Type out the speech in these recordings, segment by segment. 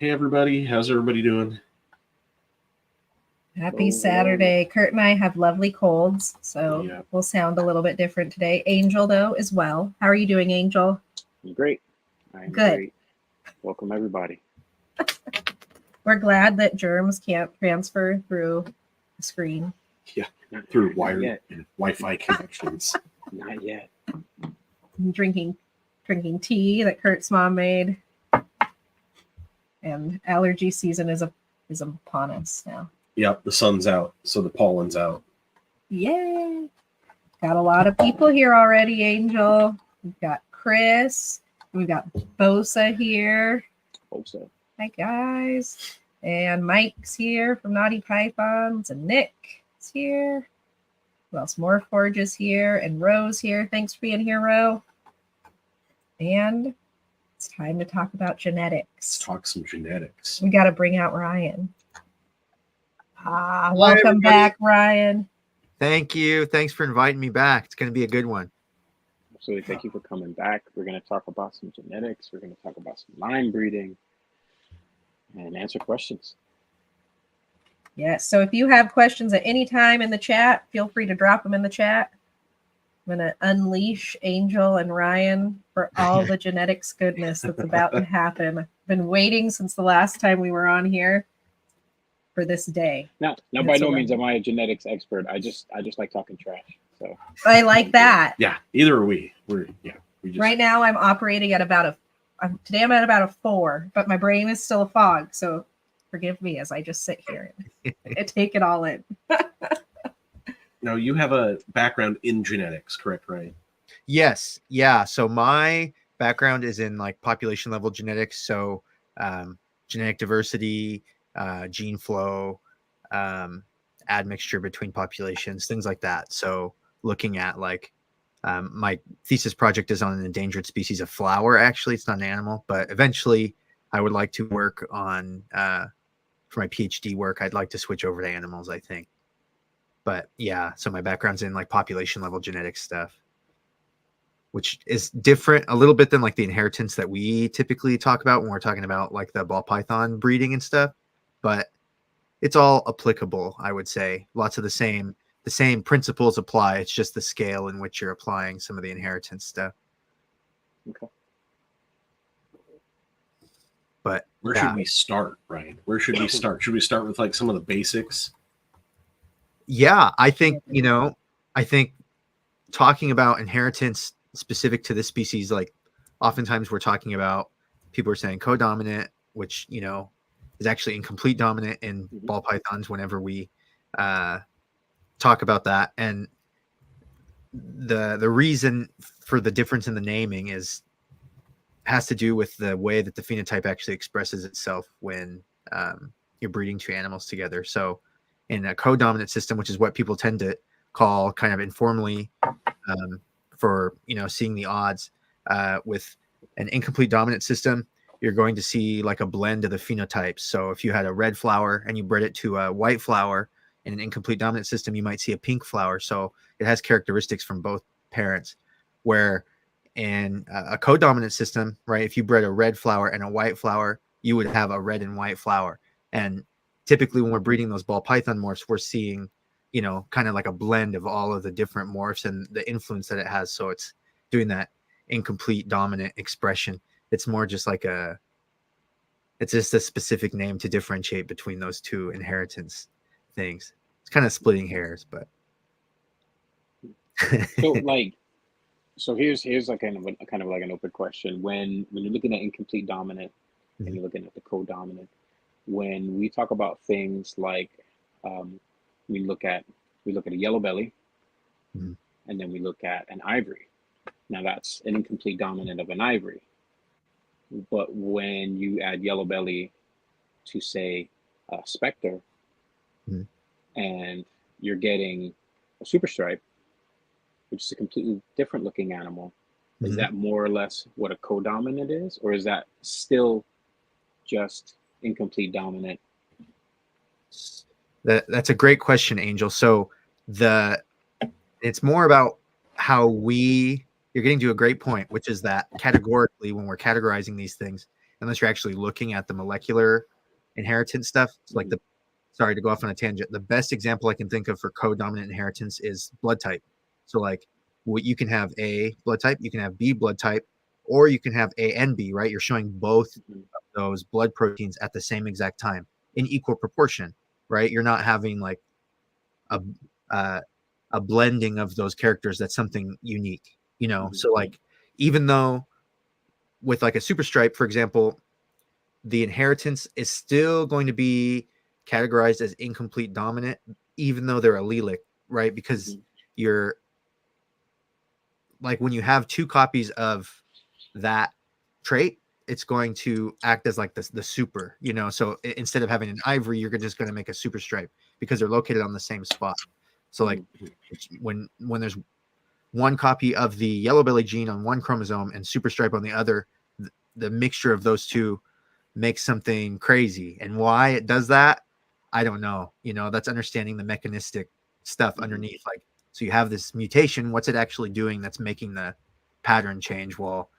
Hey everybody, how's everybody doing? Happy Saturday. Kurt and I have lovely colds, so Yeah. we'll sound a little bit different today. Angel, though, as well. How are you doing, Angel? I'm great. I'm Good. great. Welcome, everybody. We're glad that germs can't transfer through the screen. Yeah, Not, through not wired yet. and Wi-Fi connections. Not yet. I'm drinking tea that Kurt's mom made. And allergy season is upon us now. Yep, the sun's out, so the pollen's out. Yay! Got a lot of people here already, Angel. We've got Chris. We've got Bosa here. Hope so. Hi, guys. And Mike's here from Naughty Pythons. And Nick is here. Who else? More Forge is here. And Ro's here. Thanks for being here, Ro. And it's time to talk about Let's genetics. talk some genetics. We got to bring out Ryan. Hi, Welcome everybody. back, Ryan. Thank you. Thanks for inviting me back. It's going to be a good one. Absolutely. Thank you for coming back. We're going to talk about some genetics. We're going to talk about some line breeding and answer questions. Yes. So if you have questions at any time in the chat, feel free to drop them in the chat. I'm going to unleash Angel and Ryan for all the genetics goodness that's about to happen. I've been waiting since the last time we were on here for this day. Now by no means am I a genetics expert. I just like talking trash. So I like that. Yeah, either are we. We just Right now I'm operating at about today I'm at about a 4, but my brain is still a fog. So forgive me as I just sit here and take it all in. Now you have a background in genetics, correct, Ryan? Yes. Yeah. So my background is in like population level genetics. So genetic diversity, gene flow, admixture between populations, things like that. So looking at like my thesis project is on an endangered species of flower. Actually, it's not an animal, but eventually I would like to work on for my PhD work. I'd like to switch over to animals, I think. But yeah, so my background's in like population level genetic stuff, which is different a little bit than like the inheritance that we typically talk about when we're talking about like the ball python breeding and stuff. But it's all applicable, I would say. Lots of the same principles apply. It's just the scale in which you're applying some of the inheritance stuff. okay. But Where should we start, Ryan? Where should we start? Should we start with like some of the basics? Yeah, I think, I think talking about inheritance specific to this species, like oftentimes we're talking about, people are saying codominant, which, is actually incomplete dominant in ball pythons whenever we talk about that. And the reason for the difference in the naming has to do with the way that the phenotype actually expresses itself when you're breeding two animals together. So in a codominant system, which is what people tend to call kind of informally for, seeing the odds, with an incomplete dominant system, you're going to see like a blend of the phenotypes. So if you had a red flower and you bred it to a white flower in an incomplete dominant system, you might see a pink flower. So it has characteristics from both parents. Where in a codominant system, right, if you bred a red flower and a white flower, you would have a red and white flower. And typically when we're breeding those ball python morphs, we're seeing, kind of like a blend of all of the different morphs and the influence that it has. So it's doing that incomplete dominant expression. It's more just like it's just a specific name to differentiate between those two inheritance things. It's kind of splitting hairs, but. So here's like kind of like an open question. When you're looking at incomplete dominant and you're looking at the codominant, when we talk about things like we look at a yellow belly, and then we look at an ivory. Now that's an incomplete dominant of an ivory. But when you add yellow belly to say a specter, and you're getting a super stripe, which is a completely different looking animal, is that more or less what a codominant is, or is that still just incomplete dominant? That's a great question, Angel. So it's more about how you're getting to a great point, which is that categorically, when we're categorizing these things, unless you're actually looking at the molecular inheritance stuff. So like sorry to go off on a tangent. The best example I can think of for co-dominant inheritance is blood type. So like you can have A blood type, you can have B blood type, or you can have A and B, right? You're showing both of those blood proteins at the same exact time in equal proportion, right? You're not having like a blending of those characters. That's something unique, you know? So like, even though with like a super stripe, for example, the inheritance is still going to be categorized as incomplete dominant, even though they're allelic, right? Because you're like, when you have 2 copies of that trait, it's going to act as like the super, you know? So instead of having an ivory, you're just going to make a super stripe because they're located on the same spot. So like when there's 1 copy of the yellow belly gene on 1 chromosome and super stripe on the other, the mixture of those 2 makes something crazy. And why it does that, I don't know. You know, that's understanding the mechanistic stuff underneath. Like, so you have this mutation, what's it actually doing that's making the pattern change? Well,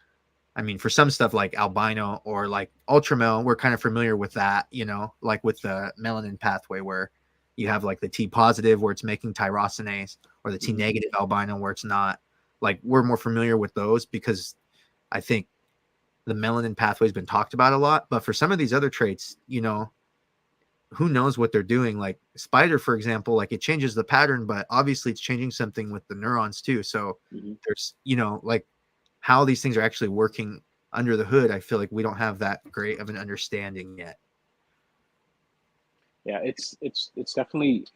I mean, for some stuff like albino or like ultramel, we're kind of familiar with that, you know, like with the melanin pathway where you have like the T positive where it's making tyrosinase, or the T negative albino where it's not. Like, we're more familiar with those because I think the melanin pathway has been talked about a lot. But for some of these other traits, you know, who knows what they're doing? Like spider, for example, like it changes the pattern, but obviously it's changing something with the neurons too. So there's, you know, like how these things are actually working under the hood. I feel like we don't have that great of an understanding yet. Yeah, it's definitely,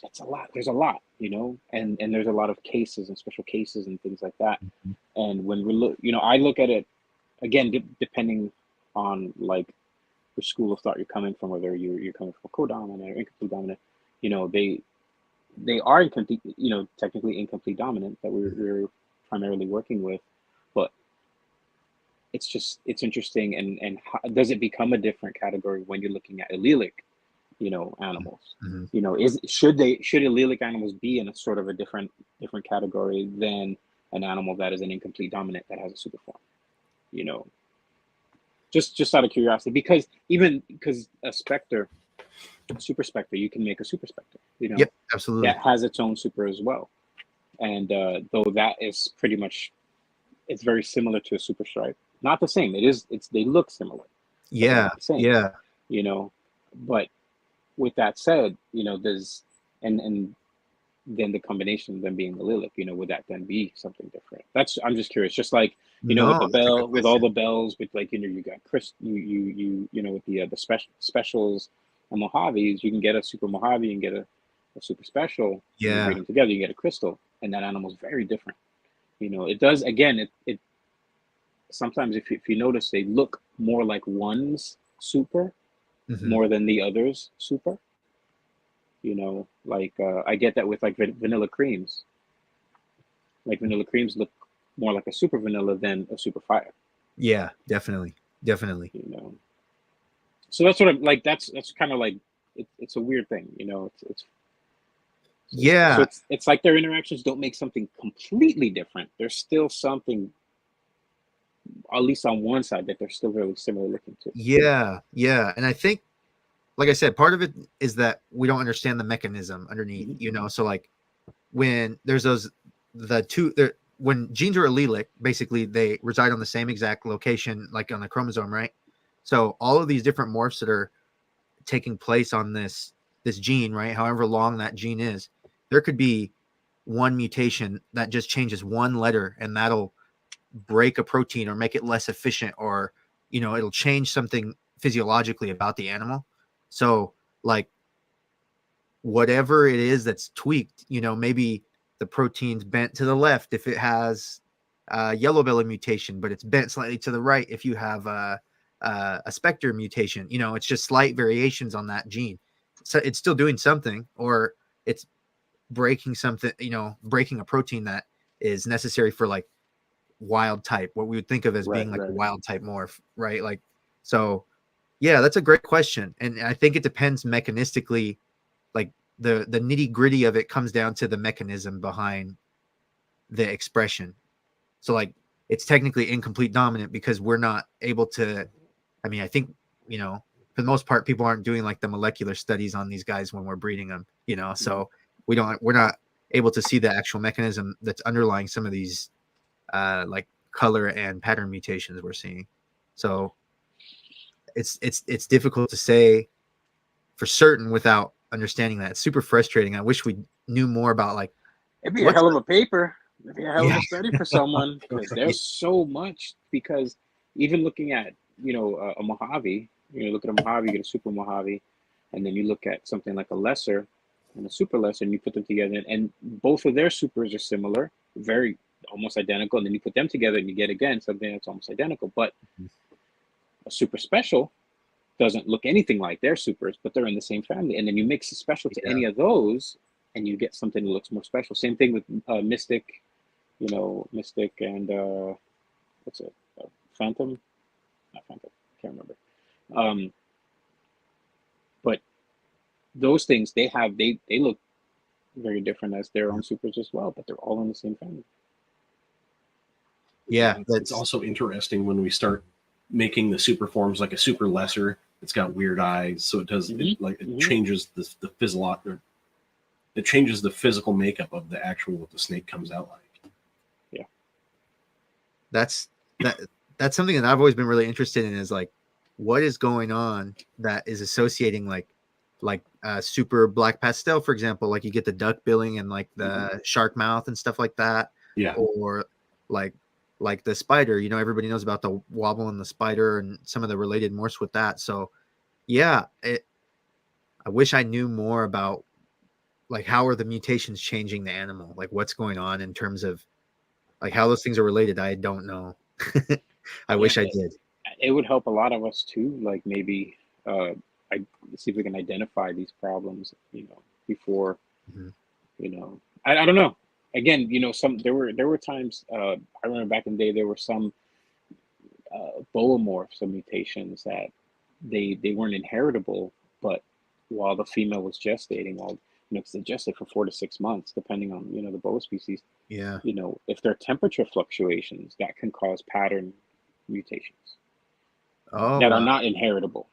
it's a lot. There's a lot, you know, and there's a lot of cases and special cases and things like that. And when we look, you know, I look at it again, depending on like which school of thought you're coming from, whether you're coming from co-dominant or incomplete dominant, you know, they are incomplete, you know, technically incomplete dominant that we're primarily working with, but it's interesting. And how, does it become a different category when you're looking at allelic, you know, animals? You know, should allelic animals be in a sort of a different category than an animal that is an incomplete dominant that has a super form? You know, just out of curiosity, because a specter, super specter, you can make a super specter, you know, Yep, absolutely, that has its own super as well. And though that is pretty much, it's very similar to a super stripe, not the same. They look similar. Yeah, yeah, you know. But with that said, you know, there's and then the combination of them being allelic, you know, would that then be something different? I'm just curious. Just like, you know, with the bell, with all the bells, with like, you know, you got you know, with the specials and Mojaves, you can get a super Mojave, you can get a super special. Yeah. You breed them together, you get a crystal, and that animal's very different. You know, it does, again, it sometimes if you notice, they look more like one's super more than the other's super. You know, like I get that with like vanilla creams. Like vanilla creams look more like a super vanilla than a super fire. Yeah, definitely. You know, so that's sort of like that's kind of like it's a weird thing. You know, yeah. So it's like their interactions don't make something completely different. There's still something, at least on one side, that they're still very similar looking to. Yeah, yeah, and I think, like I said, part of it is that we don't understand the mechanism underneath, you know. So like when there's when genes are allelic, basically they reside on the same exact location, like on the chromosome, right? So all of these different morphs that are taking place on this gene, right, however long that gene is, there could be one mutation that just changes one letter, and that'll break a protein or make it less efficient, or, you know, it'll change something physiologically about the animal. So like whatever it is that's tweaked, you know, maybe the protein's bent to the left if it has a yellow belly mutation, but it's bent slightly to the right if you have a specter mutation. You know, it's just slight variations on that gene. So it's still doing something, or it's breaking something, you know, breaking a protein that is necessary for like wild type, what we would think of as being like a wild type morph, right? Like, so yeah, that's a great question. And I think it depends mechanistically, like the nitty gritty of it comes down to the mechanism behind the expression. So like it's technically incomplete dominant because we're not able to I mean, I think, for the most part, people aren't doing like the molecular studies on these guys when we're breeding them, so we're not able to see the actual mechanism that's underlying some of these like color and pattern mutations we're seeing. So it's difficult to say for certain without understanding that. It's super frustrating. I wish we knew more about like It'd be a hell of a paper. It'd be a hell of a study for someone, because there's so much. Because even looking at a Mojave, look at a Mojave, you get a super Mojave, and then you look at something like a lesser and a super lesser, and you put them together, and both of their supers are similar, very almost identical, and then you put them together and you get again something that's almost identical. But a super special doesn't look anything like their supers, but they're in the same family, and then you mix a special to any of those, and you get something that looks more special. Same thing with Mystic, Mystic and what's it? Phantom? Not Phantom. Can't remember. But those things they look very different as their own supers as well, but they're all in the same family. Yeah, it's also interesting when we start making the super forms like a super lesser. It's got weird eyes, so it does it changes the physiological. It changes the physical makeup of the actual what the snake comes out like. Yeah, that's something that I've always been really interested in, is like what is going on that is associating like super black pastel, for example, like you get the duck billing and like the shark mouth and stuff like that. Yeah. Or like the spider, everybody knows about the wobble and the spider and some of the related morphs with that. So yeah, I wish I knew more about like how are the mutations changing the animal, like what's going on in terms of like how those things are related. I don't know. I wish I did. It would help a lot of us too, like maybe I see if we can identify these problems before I don't know. Again, there were times I remember back in the day there were some boa morphs or mutations that they weren't inheritable, but while the female was gestating, because they gestate for 4 to 6 months, depending on the boa species. Yeah. If there are temperature fluctuations, that can cause pattern mutations that are not inheritable.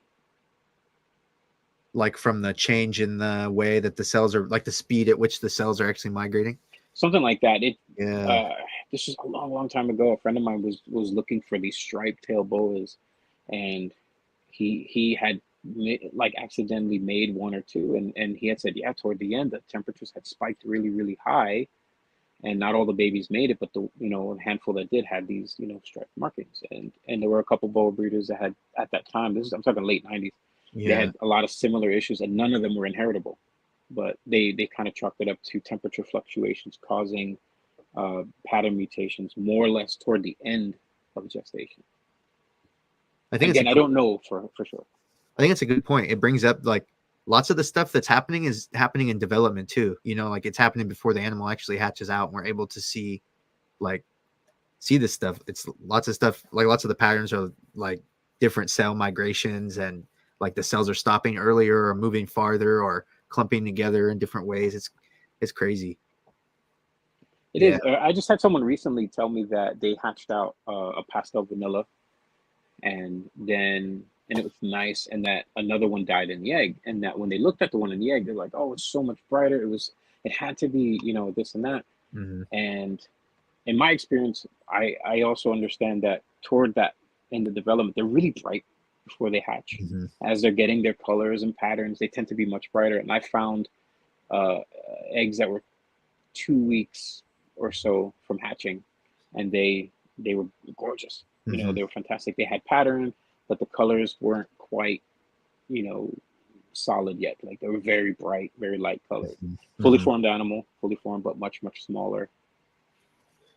Like from the change in the way that the cells are, like the speed at which the cells are actually migrating. Something like that. This was a long time ago. A friend of mine was looking for these striped tail boas, and he had accidentally made one or two, and he had said, toward the end the temperatures had spiked really, really high, and not all the babies made it, but the a handful that did had these striped markings, and there were a couple boa breeders that had at that time. I'm talking late 90s. They had a lot of similar issues, and none of them were inheritable, but they kind of chalked it up to temperature fluctuations causing pattern mutations more or less toward the end of gestation. I don't know for sure. I think it's a good point. It brings up like lots of the stuff that's happening is happening in development too. Like it's happening before the animal actually hatches out, and we're able to see this stuff. It's lots of stuff, like lots of the patterns are like different cell migrations, and like the cells are stopping earlier or moving farther or clumping together in different ways. It's crazy. It is. I just had someone recently tell me that they hatched out a pastel vanilla, and it was nice, and that another one died in the egg, and that when they looked at the one in the egg, they're like, oh, it's so much brighter. It had to be this and that. And in my experience, I also understand that toward that end of development, they're really bright before they hatch. As they're getting their colors and patterns, they tend to be much brighter. And I found eggs that were 2 weeks or so from hatching, and they were gorgeous. They were fantastic. They had pattern, but the colors weren't quite solid yet. Like they were very bright, very light colored. Fully formed animal, fully formed, but much smaller.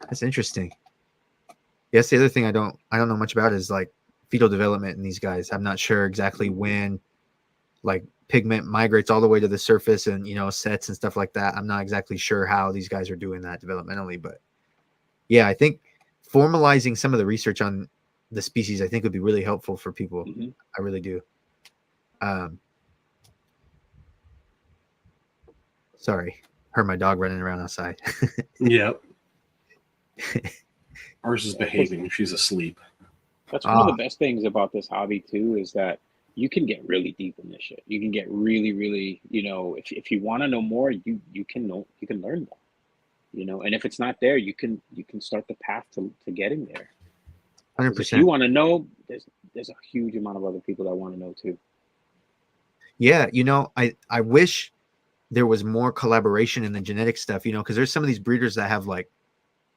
That's interesting. Yes, the other thing I don't know much about is like fetal development in these guys. I'm not sure exactly when like pigment migrates all the way to the surface and sets and stuff like that. I'm not exactly sure how these guys are doing that developmentally, but yeah, I think formalizing some of the research on the species I think would be really helpful for people. I really do. Sorry, heard my dog running around outside. Yep. Ours is behaving. She's asleep. That's one of the best things about this hobby too, is that you can get really deep in this shit. You can get really, really, if you want to know more, you can learn more. And if it's not there, you can start the path to getting there. 'Cause if you 100%. want to know, there's a huge amount of other people that want to know too. Yeah, I wish there was more collaboration in the genetic stuff, because there's some of these breeders that have like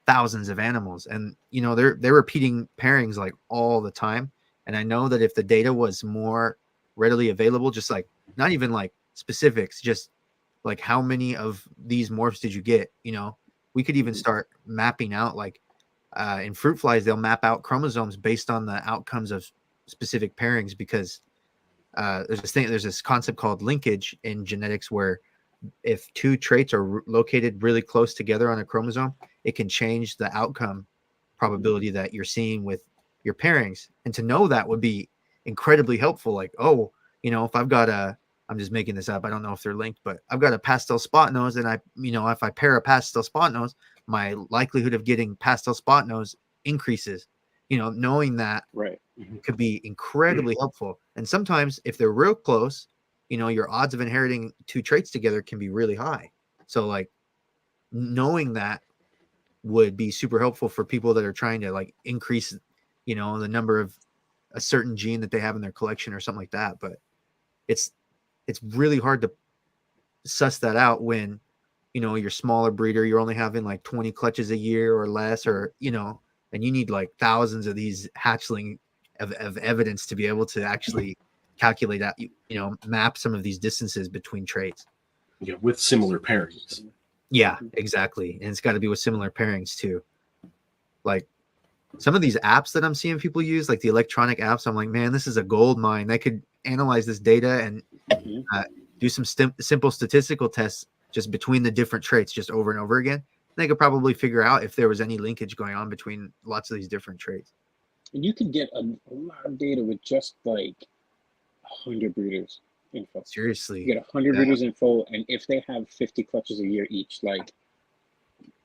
thousands of animals, and they're repeating pairings like all the time. And I know that if the data was more readily available, just like not even like specifics, just like how many of these morphs did you get, we could even start mapping out, like in fruit flies, they'll map out chromosomes based on the outcomes of specific pairings, because there's this concept called linkage in genetics, where if two traits are located really close together on a chromosome, it can change the outcome probability that you're seeing with your pairings. And to know that would be incredibly helpful. Like, if I've got I'm just making this up, I don't know if they're linked, but I've got a pastel spot nose, and if I pair a pastel spot nose, my likelihood of getting pastel spot nose increases. Knowing that Right. could be incredibly helpful. And sometimes if they're real close, your odds of inheriting two traits together can be really high. So like knowing that would be super helpful for people that are trying to like increase, the number of a certain gene that they have in their collection or something like that. But it's really hard to suss that out when, you're smaller breeder, you're only having like 20 clutches a year or less, or, and you need like thousands of these hatchling of evidence to be able to actually calculate out, map some of these distances between traits. Yeah, with similar pairings. Yeah, exactly. And it's got to be with similar pairings too. Like some of these apps that I'm seeing people use, like the electronic apps, I'm like, man, this is a gold mine. They could analyze this data and do some simple statistical tests just between the different traits just over and over again. They could probably figure out if there was any linkage going on between lots of these different traits. And you can get a lot of data with just like 100 breeders info. Seriously. You get 100 breeders info, and if they have 50 clutches a year each, like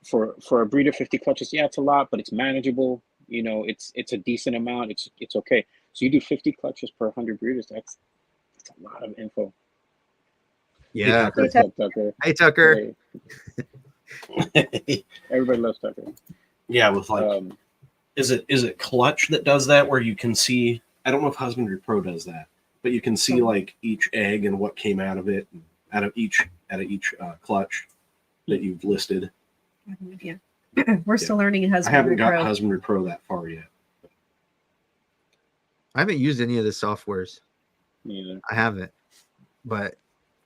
for a breeder, 50 clutches, yeah, it's a lot, but it's manageable. It's a decent amount. It's okay. So you do 50 clutches per 100 breeders. That's a lot of info. Yeah. Hey, Tucker. Hey, Tucker. Hey. Everybody loves Tucker. Yeah, with like, is it Clutch that does that, where you can see? I don't know if Husbandry Pro does that, but you can see like each egg and what came out of it, out of each clutch that you've listed. Yeah. We're still learning Husbandry Pro. I haven't got Husbandry Pro that far yet. I haven't used any of the softwares. Neither. I haven't, but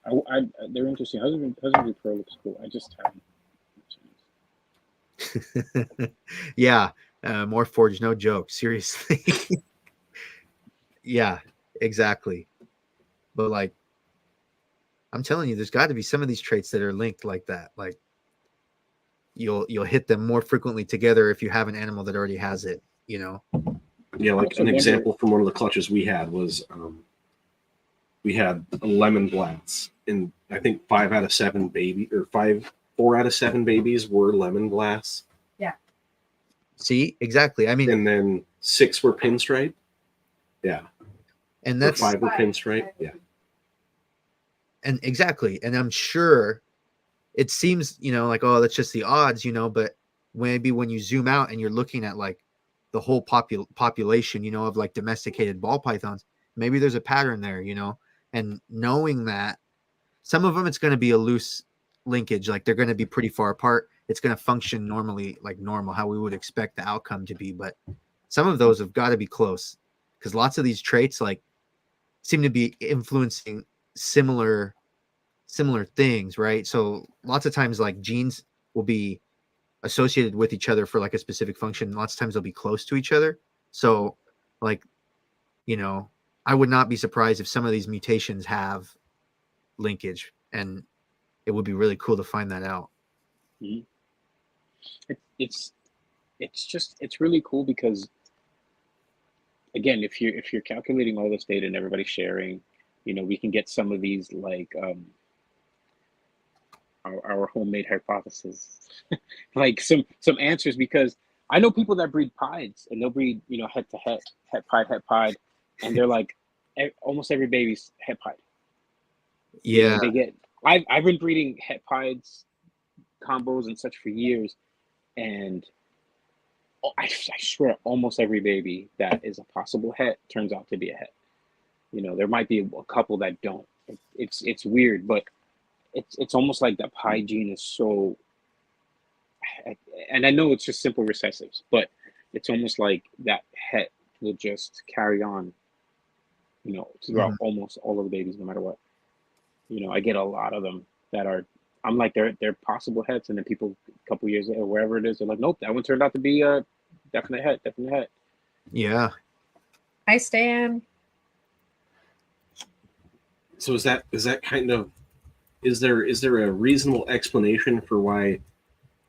they're interesting. Husbandry Pro looks cool. I just haven't. Yeah, more Forge, no joke. Seriously. Yeah, exactly. But like, I'm telling you, there's got to be some of these traits that are linked like that. Like, you'll hit them more frequently together if you have an animal that already has it. Yeah, like an example from one of the clutches we had was we had a lemon blats, and I think 4 out of 7 babies were lemon blats. Yeah. See, exactly. I mean, and then 6 were pinstripe. Yeah. And that's 5 were pinstripe. Yeah. And exactly. And I'm sure it seems, like, oh, that's just the odds, but maybe when you zoom out and you're looking at like the whole population, of like domesticated ball pythons, maybe there's a pattern there, and knowing that some of them, it's going to be a loose linkage. Like they're going to be pretty far apart. It's going to function normally, like normal, how we would expect the outcome to be. But some of those have got to be close, because lots of these traits like seem to be influencing similar things, right? So lots of times like genes will be associated with each other for like a specific function. Lots of times they'll be close to each other. So like, I would not be surprised if some of these mutations have linkage, and it would be really cool to find that out. Mm-hmm. It's really cool because, again, if you're calculating all this data and everybody's sharing, we can get some of these like our homemade hypothesis, like some answers, because I know people that breed pieds, and they'll breed, head to head, het pied, and they're like, almost every baby's het pied. Yeah. They get. I've been breeding het pieds, combos, and such for years, and I swear, almost every baby that is a possible het turns out to be a het. There might be a couple that don't. It's weird, but it's almost like the pied gene is so. And I know it's just simple recessives, but it's almost like that het will just carry on, throughout almost all of the babies, no matter what. I get a lot of them that are. I'm like they're possible hets, and then people a couple years later, wherever it is, they're like, nope, that one turned out to be a definite het. Yeah. I stand. So is that kind of, is there a reasonable explanation for why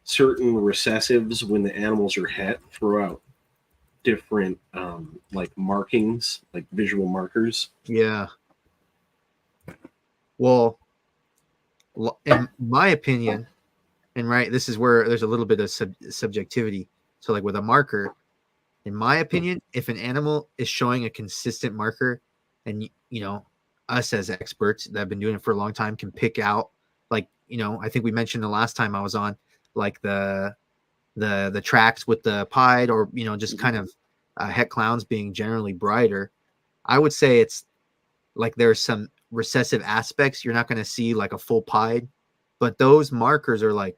certain recessives, when the animals are het, throw out different like markings, like visual markers? Yeah. Well, in my opinion, and right, this is where there's a little bit of subjectivity. So like with a marker, in my opinion, if an animal is showing a consistent marker, and us as experts that have been doing it for a long time can pick out, like, I think we mentioned the last time I was on, like the tracks with the pied, or just kind of het clowns being generally brighter. I would say it's like there's some recessive aspects. You're not going to see like a full pied, but those markers are like,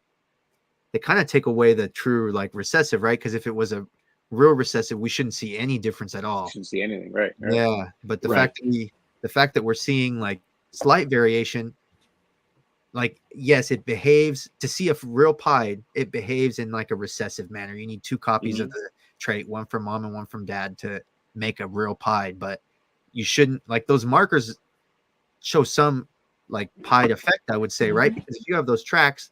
they kind of take away the true like recessive, right? Because if it was a real recessive, we shouldn't see any difference at all. Shouldn't see anything, right? Yeah, but the fact that we're seeing like slight variation, like, yes, it behaves, to see a real pied, it behaves in like a recessive manner. You need two copies of the trait, one from mom and one from dad, to make a real pied. But you shouldn't, like, those markers show some like pied effect, I would say, right? Because if you have those tracks,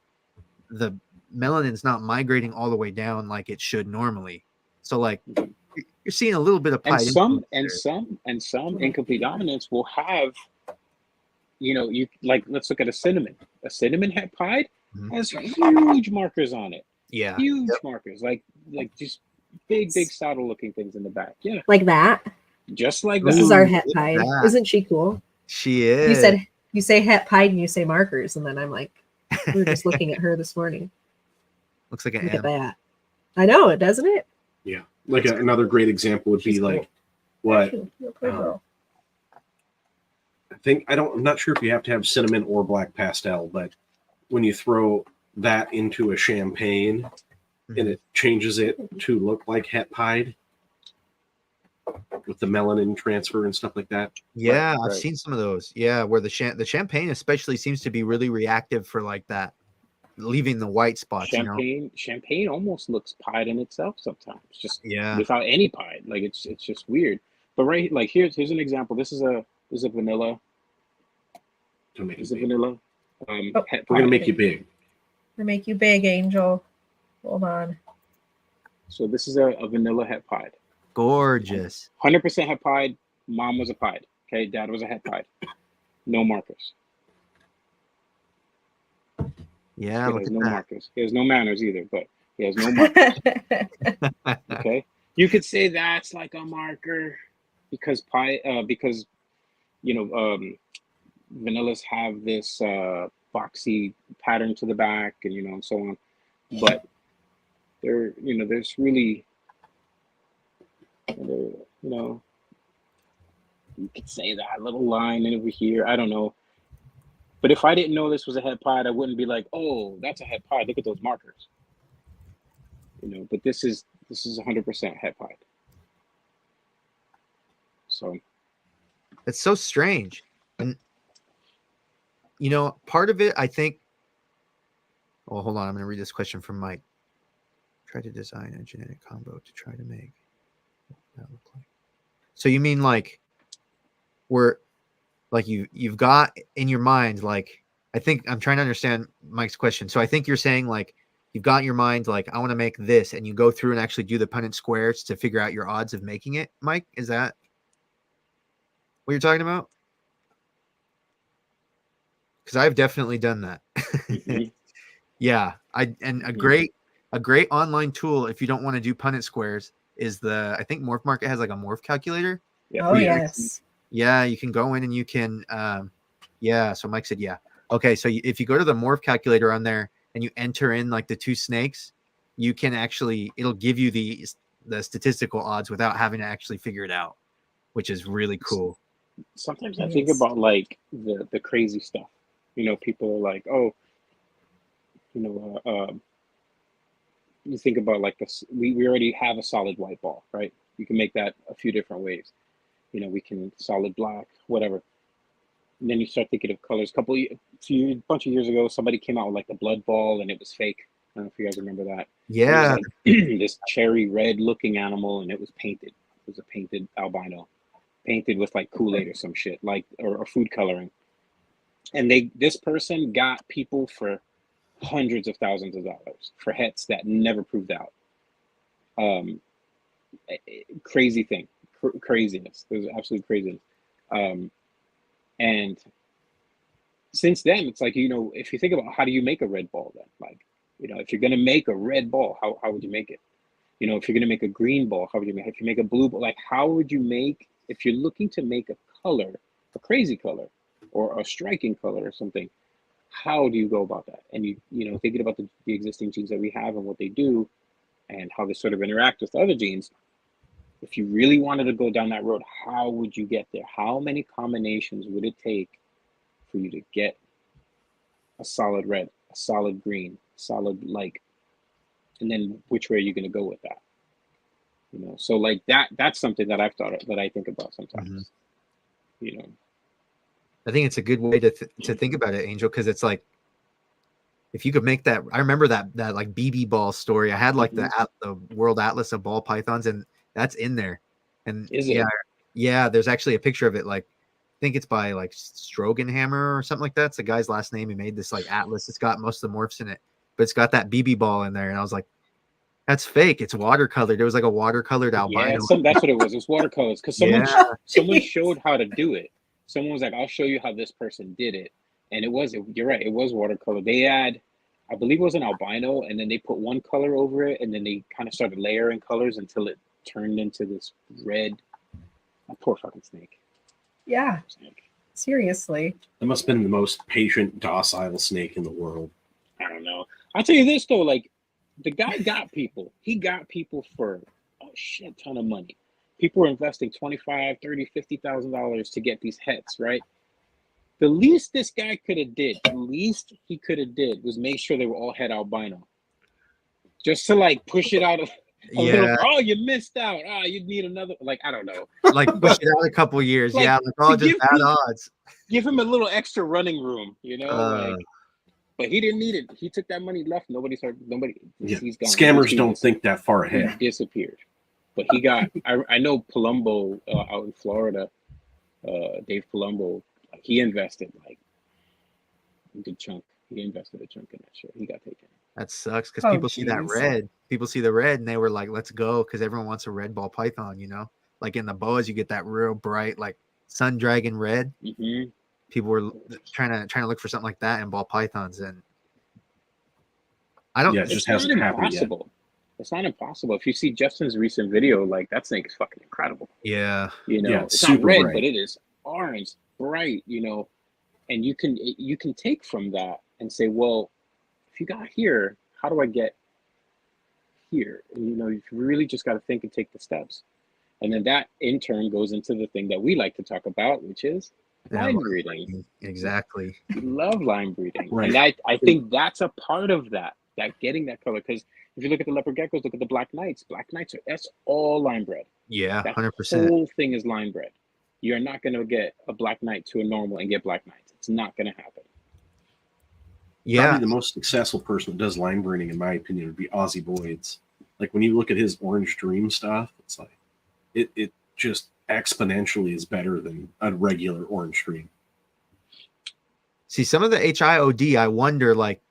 the melanin's not migrating all the way down like it should normally. So like you're seeing a little bit of pied. And some incomplete dominance will have, you like, let's look at a cinnamon. A cinnamon het pied has huge markers on it. Yeah. Huge markers, like just big saddle looking things in the back. Yeah. Like that. Just like This that. is our het pied. Isn't she cool? She is. You say het pied and you say markers, and then I'm like, we were just looking at her this morning. Looks like an Look at that. I know it, doesn't it? Yeah. Like another great example would be like what I'm not sure if you have to have cinnamon or black pastel, but when you throw that into a champagne and it changes it to look like het pied with the melanin transfer and stuff like that. Yeah, I've seen some of those. Yeah, where the champagne especially seems to be really reactive for like that, leaving the white spots. Champagne almost looks pied in itself sometimes, just yeah, without any pied. Like it's just weird. But like here's an example. This is a vanilla. Is a vanilla. We're gonna make you big. We're make you big, Angel. Hold on. So this is a vanilla het pied. Gorgeous. 100% het pied. Mom was a pied. Okay, dad was a het pied. No markers. Yeah, he has no markers. He has no manners either, but he has no markers. Okay, you could say that's like a marker because vanillas have this boxy pattern to the back, and so on. But there's really, you could say that little line over here. I don't know. But if I didn't know this was a het pied, I wouldn't be like, oh, that's a het pied. Look at those markers. But this is 100% het pied. So it's so strange. And part of it, I think. Oh, hold on. I'm going to read this question from Mike. Try to design a genetic combo to try to make what that look like. So you mean like you've got in your mind, like, I think I'm trying to understand Mike's question. So I think you're saying like you've got in your mind, like, I want to make this, and you go through and actually do the Punnett squares to figure out your odds of making it. Mike, is that what you're talking about? Because I've definitely done that. Yeah. A great A great online tool if you don't want to do Punnett squares is I think Morph Market has like a morph calculator. Yeah. Oh yes. Yeah, you can go in and you can, yeah. So Mike said, yeah. Okay, so if you go to the morph calculator on there and you enter in like the two snakes, you can actually, it'll give you the statistical odds without having to actually figure it out, which is really cool. Sometimes I think about like the crazy stuff. You know, people are like, oh, you know, you think about like this. We already have a solid white ball, right? You can make that a few different ways. You know, we can solid black, whatever. And then you start thinking of colors. A bunch of years ago, somebody came out with like the blood ball, and it was fake. I don't know if you guys remember that. Yeah. It was like this cherry red looking animal, and it was painted. It was a painted albino, painted with like Kool-Aid or some shit, like or food coloring. And this person got people for hundreds of thousands of dollars for hets that never proved out. Crazy thing, craziness. There's absolute craziness. And since then, it's like, you know, if you think about how do you make a red ball, then like, you know, if you're gonna make a red ball, how would you make it? You know, if you're gonna make a green ball, how would you make it? If you make a blue ball, like how would you make, if you're looking to make a color, a crazy color or a striking color or something, how do you go about that? And you know, thinking about the existing genes that we have and what they do and how they sort of interact with other genes. If you really wanted to go down that road, how would you get there? How many combinations would it take for you to get a solid red, a solid green, solid like, and then which way are you going to go with that? You know, so like that's something that I've thought of, that I think about sometimes. You know, I think it's a good way to think about it, Angel, because it's like, if you could make that, I remember that like BB ball story. I had like the World Atlas of ball pythons, and that's in there. And yeah, there's actually a picture of it. Like, I think it's by like Strogenhammer or something like that. It's the guy's last name. He made this like atlas. It's got most of the morphs in it, but it's got that BB ball in there. And I was like, that's fake. It's watercolored. It was like a watercolored albino. Yeah, that's what it was. It was watercolors, because someone showed how to do it. Someone was like, I'll show you how this person did it. And you're right, it was watercolor. They had, I believe it was an albino, and then they put one color over it, and then they kind of started layering colors until it turned into this red. That poor fucking snake. Yeah. Seriously. That must have been the most patient, docile snake in the world. I don't know. I'll tell you this though, like the guy got people. He got people for a shit ton of money. People were investing $25,000, $30,000, $50,000 to get these hets, right? The least this guy could have did, was make sure they were all het albino. Just to like push it out of a little, oh, you missed out. Oh, you'd need another, like, I don't know. Like push it out a couple years. Like, yeah, like all just bad odds. Give him a little extra running room, you know? Like, but he didn't need it. He took that money, left. He's gone. Scammers don't think that far ahead. He disappeared. But he got, I know Palumbo out in Florida, Dave Palumbo, he invested like a good chunk. He invested a chunk in that shit. He got taken. That sucks, because people see that red. People see the red and they were like, let's go, because everyone wants a red ball python, you know? Like in the boas, you get that real bright, like sun dragon red. People were trying to look for something like that in ball pythons, and I don't. Yeah, it just hasn't happened yet. It's not impossible. If you see Justin's recent video, like that snake is fucking incredible. Yeah, you know, yeah, it's super not red, bright, but it is orange, bright. You know, and you can take from that and say, well, if you got here, how do I get here? And you know, you really just got to think and take the steps, and then that in turn goes into the thing that we like to talk about, which is line breeding. Exactly. We love line breeding. Right. And I think that's a part of that getting that color. Because if you look at the leopard geckos, look at the black knights. Black knights that's all line bred. Yeah, that 100%. whole thing is line bred. You're not going to get a black knight to a normal and get black knights. It's not going to happen. Yeah. Probably the most successful person that does line breeding, in my opinion, would be Ozzy Boyd's. Like when you look at his Orange Dream stuff, it's like it just exponentially is better than a regular Orange Dream. See, some of the HIOD, I wonder, like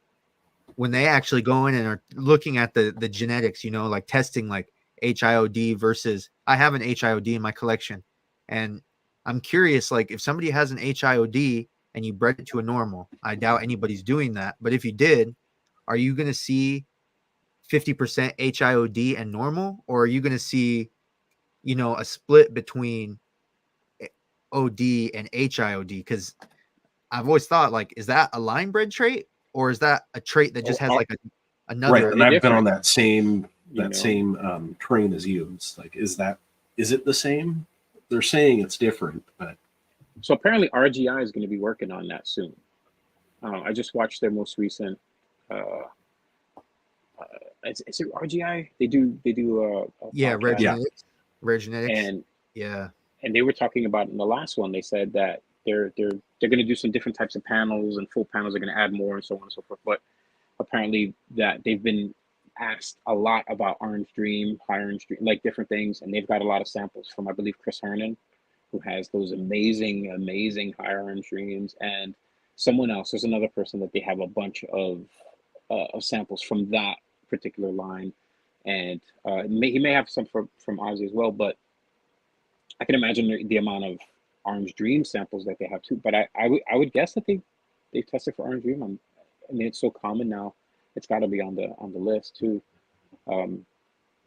when they actually go in and are looking at the genetics, you know, like testing like HIOD versus, I have an HIOD in my collection, and I'm curious, like if somebody has an HIOD and you bred it to a normal, I doubt anybody's doing that, but if you did, are you going to see 50% HIOD and normal, or are you going to see, a split between OD and HIOD? Because I've always thought, like, is that a line bred trait, or is that a trait that just has like another? Right, and I've been on different? that same You know? train as you. It's like, is it the same? They're saying it's different, but So apparently RGI is going to be working on that soon. I just watched their most recent. Is it RGI? They do Yeah, podcast. rare genetics, and yeah. and they were talking about in the last one. They said that they're going to do some different types of panels, and full panels are going to add more, and so on and so forth. But apparently that they've been asked a lot about Orange Dream, High Orange Dream, like different things, and they've got a lot of samples from, I believe, Chris Hernan, who has those amazing High Orange Dreams, and someone else. There's another person that they have a bunch of samples from that particular line, and he may have some from Ozzy as well. But I can imagine the amount of Orange Dream samples that they have too. But I would guess that they tested for Orange Dream. I mean, it's so common now; it's got to be on the list too.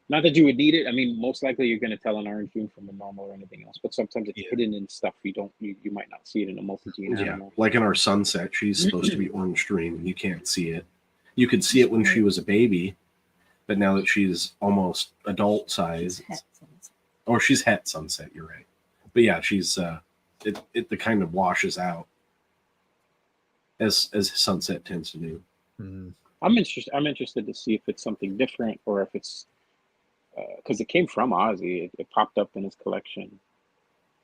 Not that you would need it. I mean, most likely you're going to tell an Orange Dream from a normal or anything else. But sometimes it's hidden in stuff you might not see it in a multi-gene animal. Like in our Sunset, she's supposed to be Orange Dream. You can't see it. You could see it when she was a baby, but now that she's almost adult size, she's Het Sunset. You're right, but yeah, she's it the kind of washes out as Sunset tends to do. Mm-hmm. I'm interested to see if it's something different, or if it's because it came from Ozzy. It popped up in his collection.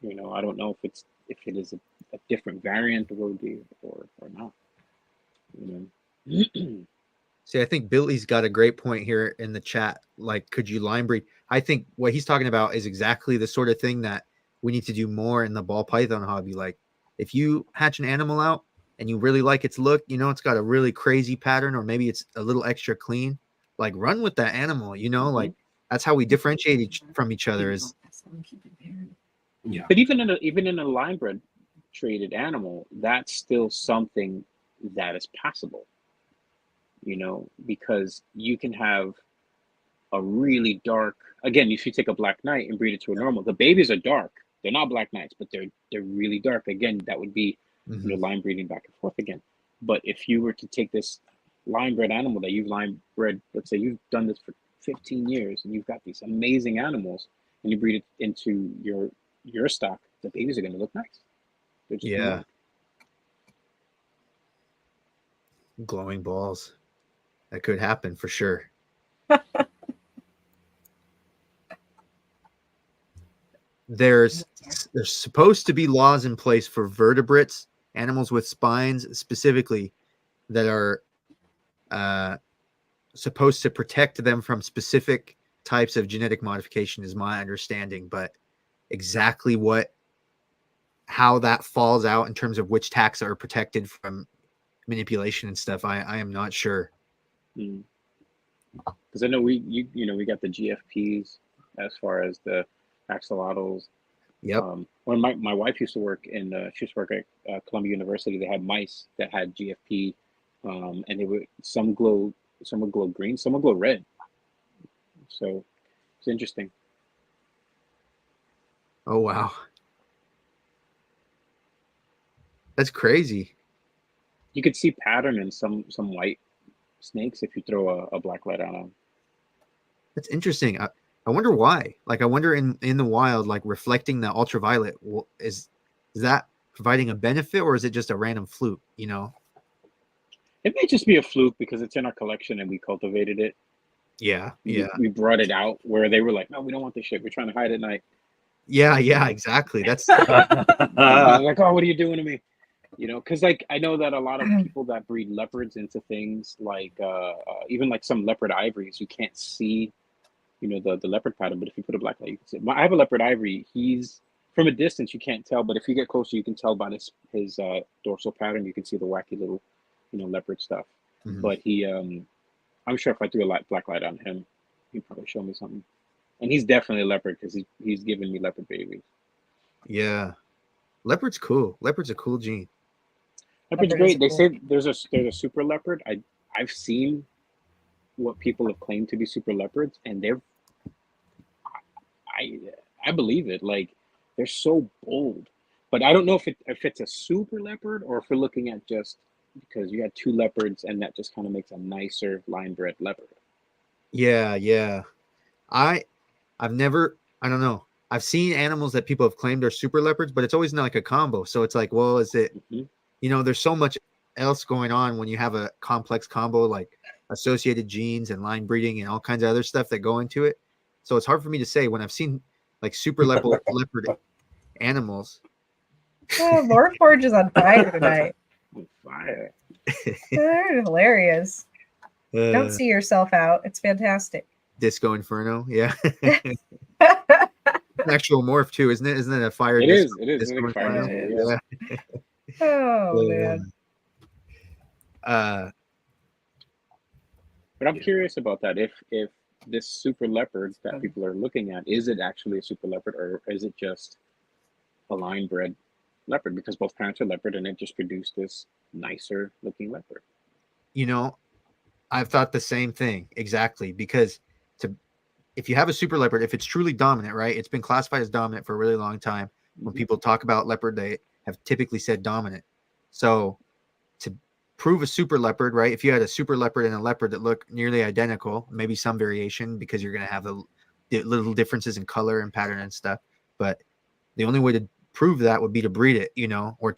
I don't know if it is a different variant of OD or not. See, I think Billy's got a great point here in the chat. Like, could you line breed? I think what he's talking about is exactly the sort of thing that we need to do more in the ball python hobby. Like, if you hatch an animal out and you really like its look, it's got a really crazy pattern, or maybe it's a little extra clean, like, run with that animal, like that's how we differentiate from each other. Is yeah. But even in a line bred traded animal, that's still something that is possible. Because you can have a really dark. Again, if you take a black knight and breed it to a normal, the babies are dark. They're not black knights, but they're really dark. Again, that would be line breeding back and forth again. But if you were to take this line bred animal that you've line bred, let's say you've done this for 15 years and you've got these amazing animals, and you breed it into your stock, the babies are going to look nice. Yeah. Glowing balls. That could happen for sure. There's supposed to be laws in place for vertebrates, animals with spines specifically, that are supposed to protect them from specific types of genetic modification, is my understanding. But exactly how that falls out in terms of which taxa are protected from manipulation and stuff, I am not sure. Because I know we got the GFPs as far as the axolotls. Yep. When my wife used to work at Columbia University, they had mice that had GFP, and they would some would glow green, some would glow red. So it's interesting. Oh wow, that's crazy. You could see pattern in some white snakes if you throw a black light on them. That's interesting. I wonder why. Like, I wonder in the wild, like, reflecting the ultraviolet, is that providing a benefit, or is it just a random fluke? It may just be a fluke because it's in our collection and we cultivated it. Yeah. We brought it out where they were like, no, we don't want this shit. We're trying to hide at night. Yeah, exactly. That's like, oh, what are you doing to me? Because like I know that a lot of people that breed leopards into things like even like some leopard ivories, you can't see, the leopard pattern. But if you put a black light, you can see it. I have a leopard ivory. He's from a distance you can't tell, but if you get closer, you can tell by his dorsal pattern. You can see the wacky little, leopard stuff. Mm-hmm. But he, I'm sure if I threw a black light on him, he'd probably show me something. And he's definitely a leopard because he's giving me leopard babies. Yeah, leopard's cool. Leopard's a cool gene. Leopard's great. They say there's a super leopard. I've seen what people have claimed to be super leopards, and I I believe it. Like they're so bold, but I don't know if it's a super leopard or if we're looking at just because you had two leopards and that just kind of makes a nicer line bred leopard. Yeah, yeah. I've never, I don't know. I've seen animals that people have claimed are super leopards, but it's always not like a combo. So it's like, well, is it, there's so much else going on when you have a complex combo like associated genes and line breeding and all kinds of other stuff that go into it. So it's hard for me to say when I've seen like super leopard animals. Oh, Lord Forge is on fire tonight. On fire. They're hilarious. Don't see yourself out. It's fantastic. Disco Inferno, yeah. Actual morph too, isn't it? Isn't it a fire? It disco, is. It is. Disco It's fire Inferno? disco, yeah. Oh man. But I'm curious about that. If this super leopard that people are looking at, is it actually a super leopard or is it just a line bred leopard? Because both parents are leopard and it just produced this nicer looking leopard. I've thought the same thing exactly, because if you have a super leopard, if it's truly dominant, right? It's been classified as dominant for a really long time. When people talk about leopard, they have typically said dominant. So to prove a super leopard, right? If you had a super leopard and a leopard that look nearly identical, maybe some variation because you're going to have the little differences in color and pattern and stuff. But the only way to prove that would be to breed it, or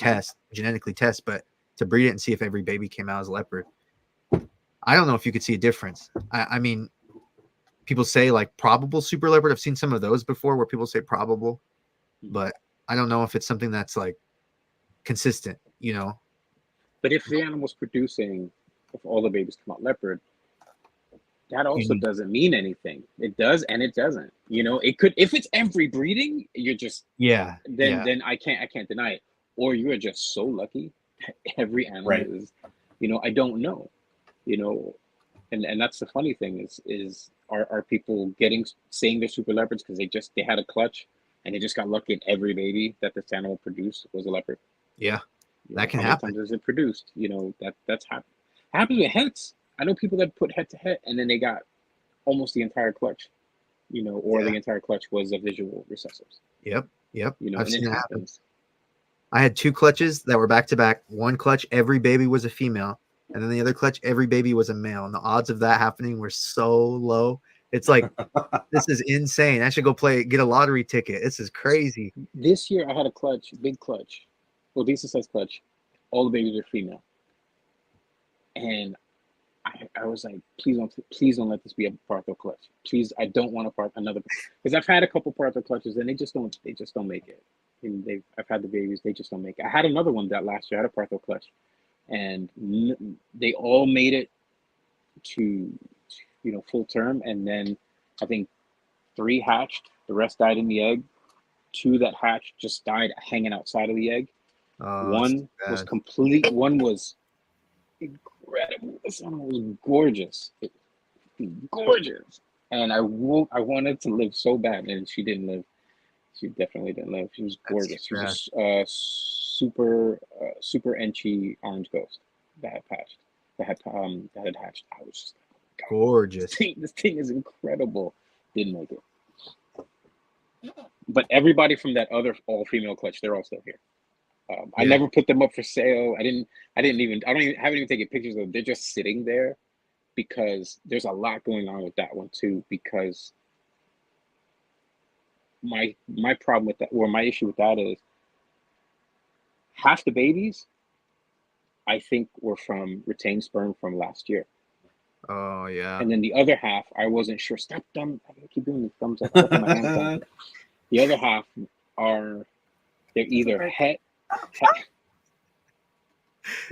genetically test, but to breed it and see if every baby came out as a leopard. I don't know if you could see a difference. I mean, people say like probable super leopard. I've seen some of those before where people say probable, but I don't know if it's something that's like consistent, But if the animal's producing, if all the babies come out leopard, that also doesn't mean anything. It does and it doesn't. It could, if it's every breeding, you're just then I can't deny it. Or you are just so lucky. Every animal is, I don't know. And that's the funny thing is are people saying they're super leopards because they had a clutch and they just got lucky and every baby that this animal produced was a leopard. Yeah, that can how happen. many times is it produced? That's happens with hets. I know people that put het to het and then they got almost the entire clutch, or the entire clutch was a visual recessives. Yep. I've seen it happens. I had two clutches that were back to back. One clutch, every baby was a female. And then the other clutch, every baby was a male. And the odds of that happening were so low. It's like, this is insane. I should go get a lottery ticket. This is crazy. This year I had a clutch, big clutch, well, decent sized clutch. All the babies are female. And I was like, please don't let this be a Partho clutch. Please, I don't want another, because I've had a couple Partho clutches and they just don't make it. And I've had the babies, they just don't make it. I had another one that last year, I had a Partho clutch. And they all made it to full term, and then I think 3 hatched, the rest died in the egg. 2 that hatched just died hanging outside of the egg. One was complete. One was incredible. This one was gorgeous, and I wanted to live so bad, and she didn't live. She definitely didn't live. She was gorgeous. She was super enchy orange ghost that had hatched. I was just like, oh, gorgeous. This thing is incredible. Didn't make it. But everybody from that other all female clutch, they're all still here. I never put them up for sale. I haven't even taken pictures of them. They're just sitting there because there's a lot going on with that one too. Because my problem with that, or my issue with that, is half the babies I think were from retained sperm from last year. Oh yeah. And then the other half, I wasn't sure. Stop, dumb. I keep doing the thumbs up. Stuff in my hands. The other half they're either het.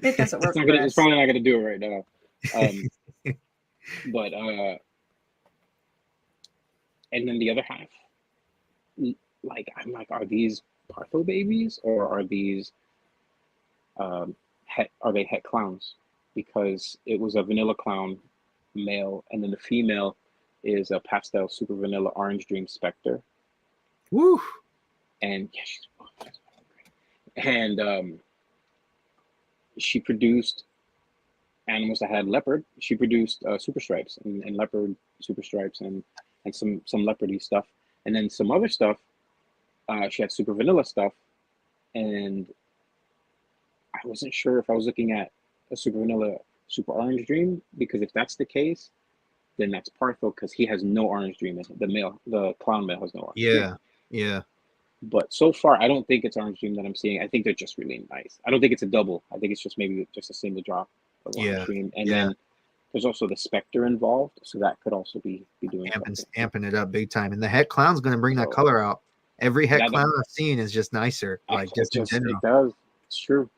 It doesn't work. It's probably not gonna do it right now. But and then the other half, like I'm like, are these Partho babies or are these are they het clowns? Because it was a vanilla clown male, and then the female is a pastel super vanilla orange dream specter. Woo! And yeah, she's great. And she produced animals that had leopard, she produced super stripes and leopard super stripes and some leopardy stuff, and then some other stuff. She had super vanilla stuff, and I wasn't sure if I was looking at a super vanilla, super orange dream, because if that's the case, then that's Partho, because he has no orange dream in him. The clown male has no orange dream. Yeah. Yeah. But so far, I don't think it's orange dream that I'm seeing. I think they're just really nice. I don't think it's a double. I think it's just maybe just a single drop of orange dream. And then there's also the specter involved, so that could also be doing amping it up big time. And the het clown's going to bring that color out. Every het clown I've seen is just nicer, like just in general. It does. It's true.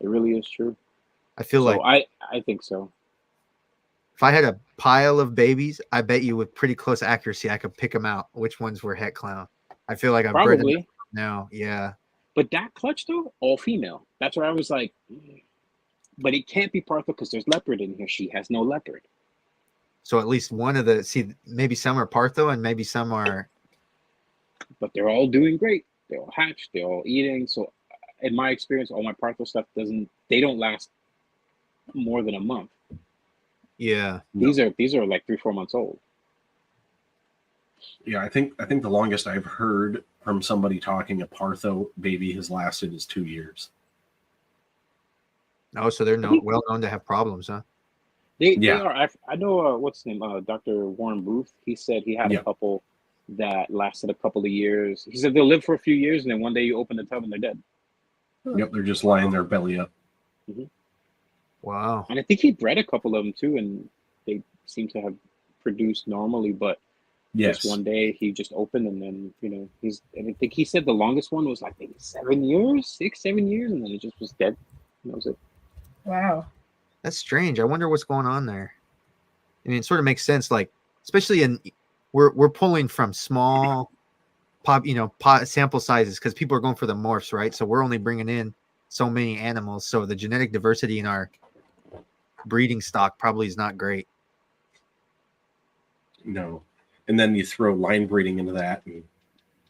It really is true. I feel like I think so. If I had a pile of babies, I bet you with pretty close accuracy, I could pick them out which ones were het clown. I feel like I've bred them now. Yeah. But that clutch though, all female. That's where I was like, but it can't be Partho because there's leopard in here. She has no leopard. So at least one of the maybe some are Partho and maybe some are. But they're all doing great. They're all hatched. They're all eating. So in my experience, all my Partho stuff they don't last more than a month. Yeah. These are like 3-4 months old. Yeah, I think the longest I've heard from somebody talking a Partho baby has lasted is 2 years. Oh, so they're well known to have problems, huh? They are. I know what's his name, Dr. Warren Booth. He said he had a couple that lasted a couple of years. He said they'll live for a few years, and then one day you open the tub and they're dead. Yep, they're just lying their belly up. Mm-hmm. Think And I think he bred a couple of them too, and they seem to have produced normally. But just one day he just opened, and then I think he said the longest one was like maybe 7 years, 6-7 years, and then it just was dead. And that was it. Wow, that's strange. I wonder what's going on there. I mean, it sort of makes sense, like especially we're pulling from small sample sizes because people are going for the morphs, right? So we're only bringing in so many animals, so the genetic diversity in our breeding stock probably is not great. No. And then you throw line breeding into that, and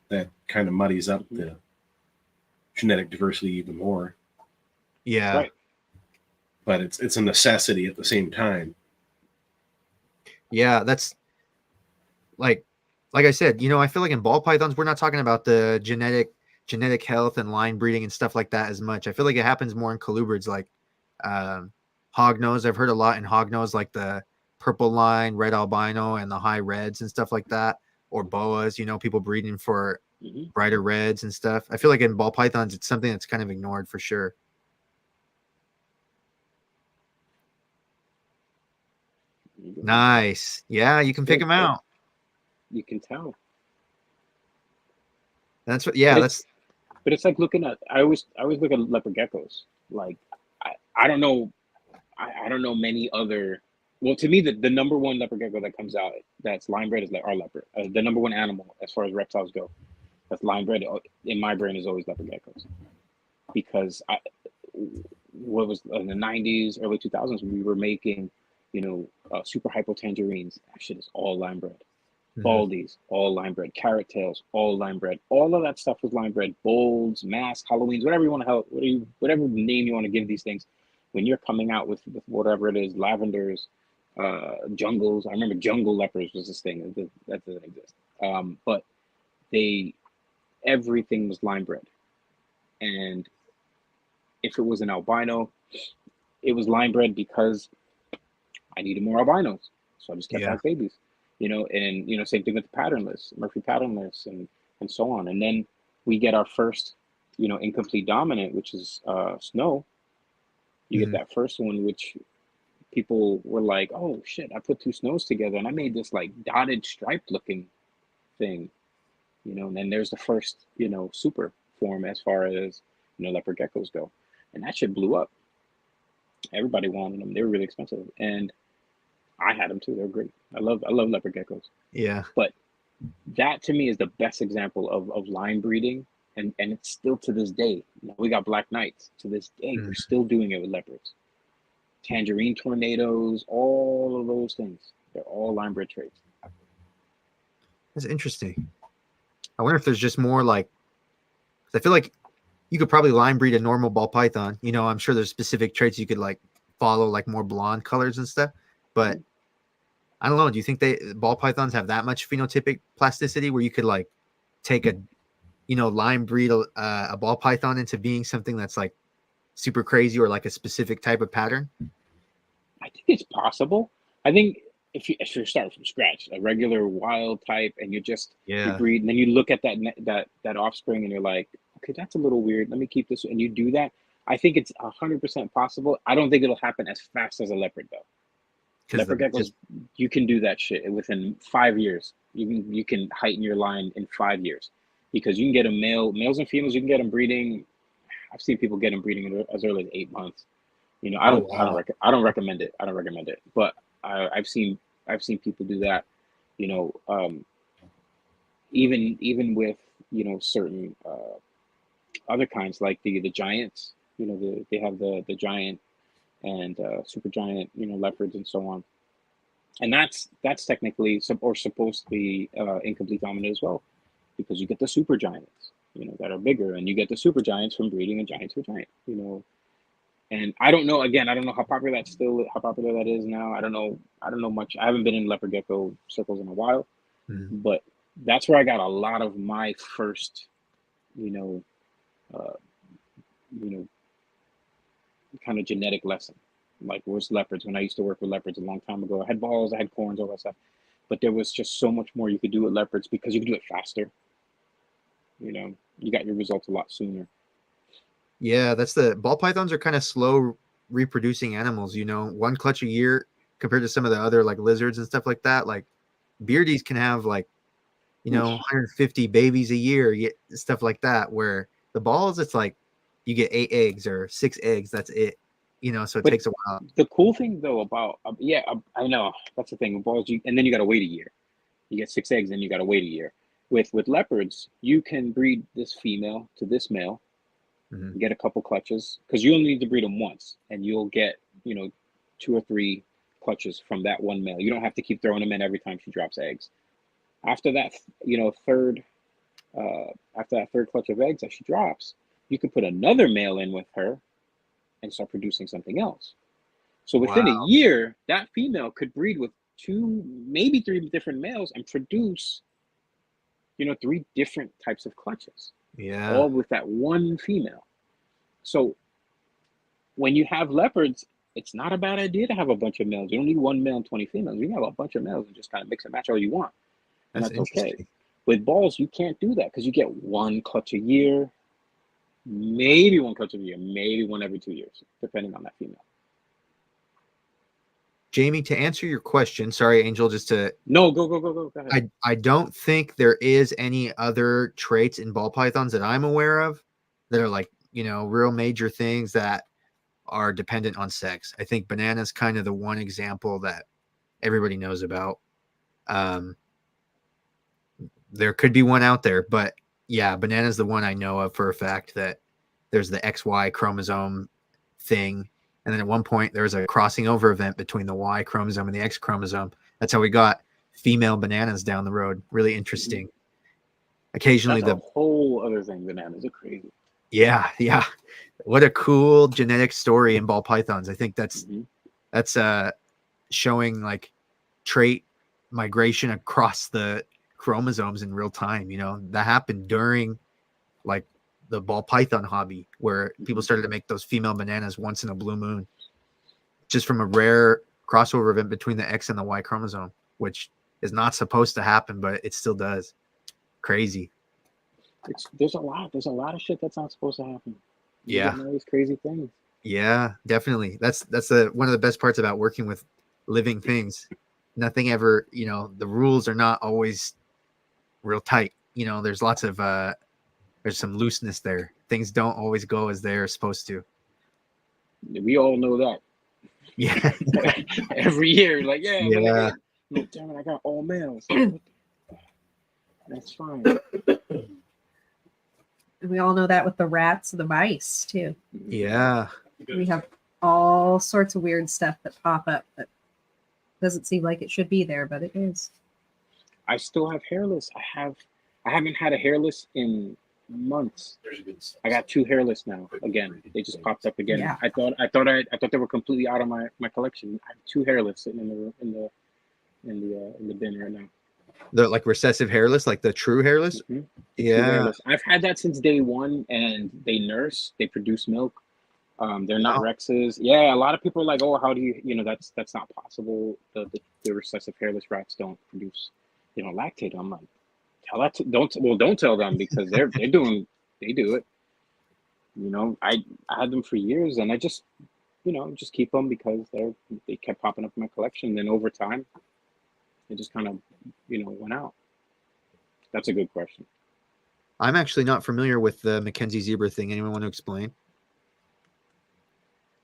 that kind of muddies up the genetic diversity even more. Yeah. Right. But it's a necessity at the same time. Yeah, that's like I said, I feel like in ball pythons, we're not talking about the genetic health and line breeding and stuff like that as much. I feel like it happens more in colubrids, like hognose. I've heard a lot in hognose, like the purple line, red albino, and the high reds and stuff like that, or boas, people breeding for brighter reds and stuff. I feel like in ball pythons, it's something that's kind of ignored for sure. Nice. Yeah, you can pick them out. You can tell. That's what. But it's like looking at. I always look at leopard geckos. Like I don't know. I don't know many other. Well, to me, the number one leopard gecko that comes out that's line bred is like our leopard. The number one animal as far as reptiles go, that's line bred in my brain is always leopard geckos, because what was in the 90s, early 2000s, we were making, super hypo tangerines. That shit is all line bred. Baldies, all line bred. Carrot tails, all line bred. All of that stuff was line bred. Bolds, masks, Halloweens, whatever you want to whatever name you want to give these things. When you're coming out with whatever it is, lavenders, jungles. I remember jungle leopards was this thing that doesn't exist. But everything was line bred, and if it was an albino, it was line bred because I needed more albinos, so I just kept back babies. And same thing with the patternless, Murphy patternless, and so on. And then we get our first, incomplete dominant, which is snow. You get that first one, which people were like, "Oh shit! I put two snows together, and I made this like dotted striped looking thing." And then there's the first, super form as far as leopard geckos go, and that shit blew up. Everybody wanted them. They were really expensive, and I had them too. They're great. I love leopard geckos. Yeah. But that to me is the best example of line breeding, and it's still to this day. We got black knights to this day. We're still doing it with leopards. Tangerine tornadoes, all of those things. They're all line bred traits. That's interesting. I wonder if there's just more like, I feel like you could probably line breed a normal ball python. I'm sure there's specific traits you could like follow like more blonde colors and stuff. But I don't know. Do you think ball pythons have that much phenotypic plasticity where you could like take a, line breed a ball python into being something that's like super crazy or like a specific type of pattern? I think it's possible. I think if you start from scratch, a regular wild type, and you breed, and then you look at that offspring, and you're like, okay, that's a little weird. Let me keep this, and you do that. I think it's 100% possible. I don't think it'll happen as fast as a leopard though. Leopard geckos, you can do that shit within 5 years. You can heighten your line in 5 years because you can get males and females. You can get them breeding. I've seen people get them breeding as early as 8 months. I don't recommend it. I don't recommend it. But I've seen people do that. Even with certain other kinds like the giants. They have the giant and super giant leopards and so on. And that's technically supposed to be incomplete dominant as well, because you get the super giants that are bigger, and you get the super giants from breeding a giant to a giant. And I don't know. Again, I don't know how popular that is now. I don't know much. I haven't been in leopard gecko circles in a while, but that's where I got a lot of my first, kind of genetic lesson. Like was leopards. When I used to work with leopards a long time ago, I had balls, I had corns, all that stuff. But there was just so much more you could do with leopards because you could do it faster. You got your results a lot sooner. Yeah, that's the ball pythons are kind of slow reproducing animals, one clutch a year compared to some of the other like lizards and stuff like that. Like beardies can have like, 150 babies a year, stuff like that, where the balls, it's like you get 8 eggs or 6 eggs. That's it. So it takes a while. The cool thing though about, I know that's the thing with balls, and then you got to wait a year. You get 6 eggs, and you got to wait a year. With leopards, you can breed this female to this male, get a couple clutches, because you only need to breed them once, and you'll get 2 or 3 clutches from that one male. You don't have to keep throwing them in every time she drops eggs. After that, third clutch of eggs that she drops, you can put another male in with her and start producing something else. So within a year, that female could breed with 2, maybe 3 different males and produce 3 different types of clutches. Yeah. All with that one female. So when you have leopards, it's not a bad idea to have a bunch of males. You don't need 1 male and 20 females. You can have a bunch of males and just kind of mix and match all you want. And that's okay. With balls, you can't do that because you get 1 clutch a year, maybe 1 clutch a year, maybe 1 every 2 years, depending on that female. Jamie, to answer your question, sorry, Angel, No, go. Go ahead. I don't think there is any other traits in ball pythons that I'm aware of that are like, real major things that are dependent on sex. I think banana's kind of the one example that everybody knows about. There could be one out there, but yeah, banana's the one I know of for a fact that there's the XY chromosome thing. And then at one point there was a crossing over event between the Y chromosome and the X chromosome. That's how we got female bananas down the road. Really interesting. Occasionally that's a whole other thing. Bananas are crazy. Yeah. What a cool genetic story in ball pythons. I think that's showing like trait migration across the chromosomes in real time. That happened during like the ball python hobby, where people started to make those female bananas once in a blue moon, just from a rare crossover event between the X and the Y chromosome, which is not supposed to happen, but it still does. Crazy. There's a lot of shit that's not supposed to happen. Yeah, all these crazy things. Yeah, definitely. That's one of the best parts about working with living things. Nothing ever, the rules are not always real tight. There's lots of there's some looseness there. Things don't always go as they're supposed to. We all know that. Yeah. Every year, like, yeah. No, damn it, I got all males. That's fine. We all know that with the rats and the mice too. Yeah. We have all sorts of weird stuff that pop up that doesn't seem like it should be there, but it is. I still have hairless. I haven't had a hairless in months. There's a good sense. I got 2 hairless now. Again, they just popped up again. Yeah. I thought they were completely out of my collection. I have 2 hairless sitting in the bin right now. The like recessive hairless, like the true hairless. Mm-hmm. 2 Yeah. hairless. I've had that since day one, and they nurse. They produce milk. They're not Rexes. Yeah, a lot of people are like, oh, how do you know that's not possible. The recessive hairless rats don't produce, lactate. I'm like, tell that to, don't tell them, because they do it. I had them for years, and I just keep them because they kept popping up in my collection. Then over time, it just kind of went out. That's a good question. I'm actually not familiar with the Mackenzie zebra thing. Anyone want to explain?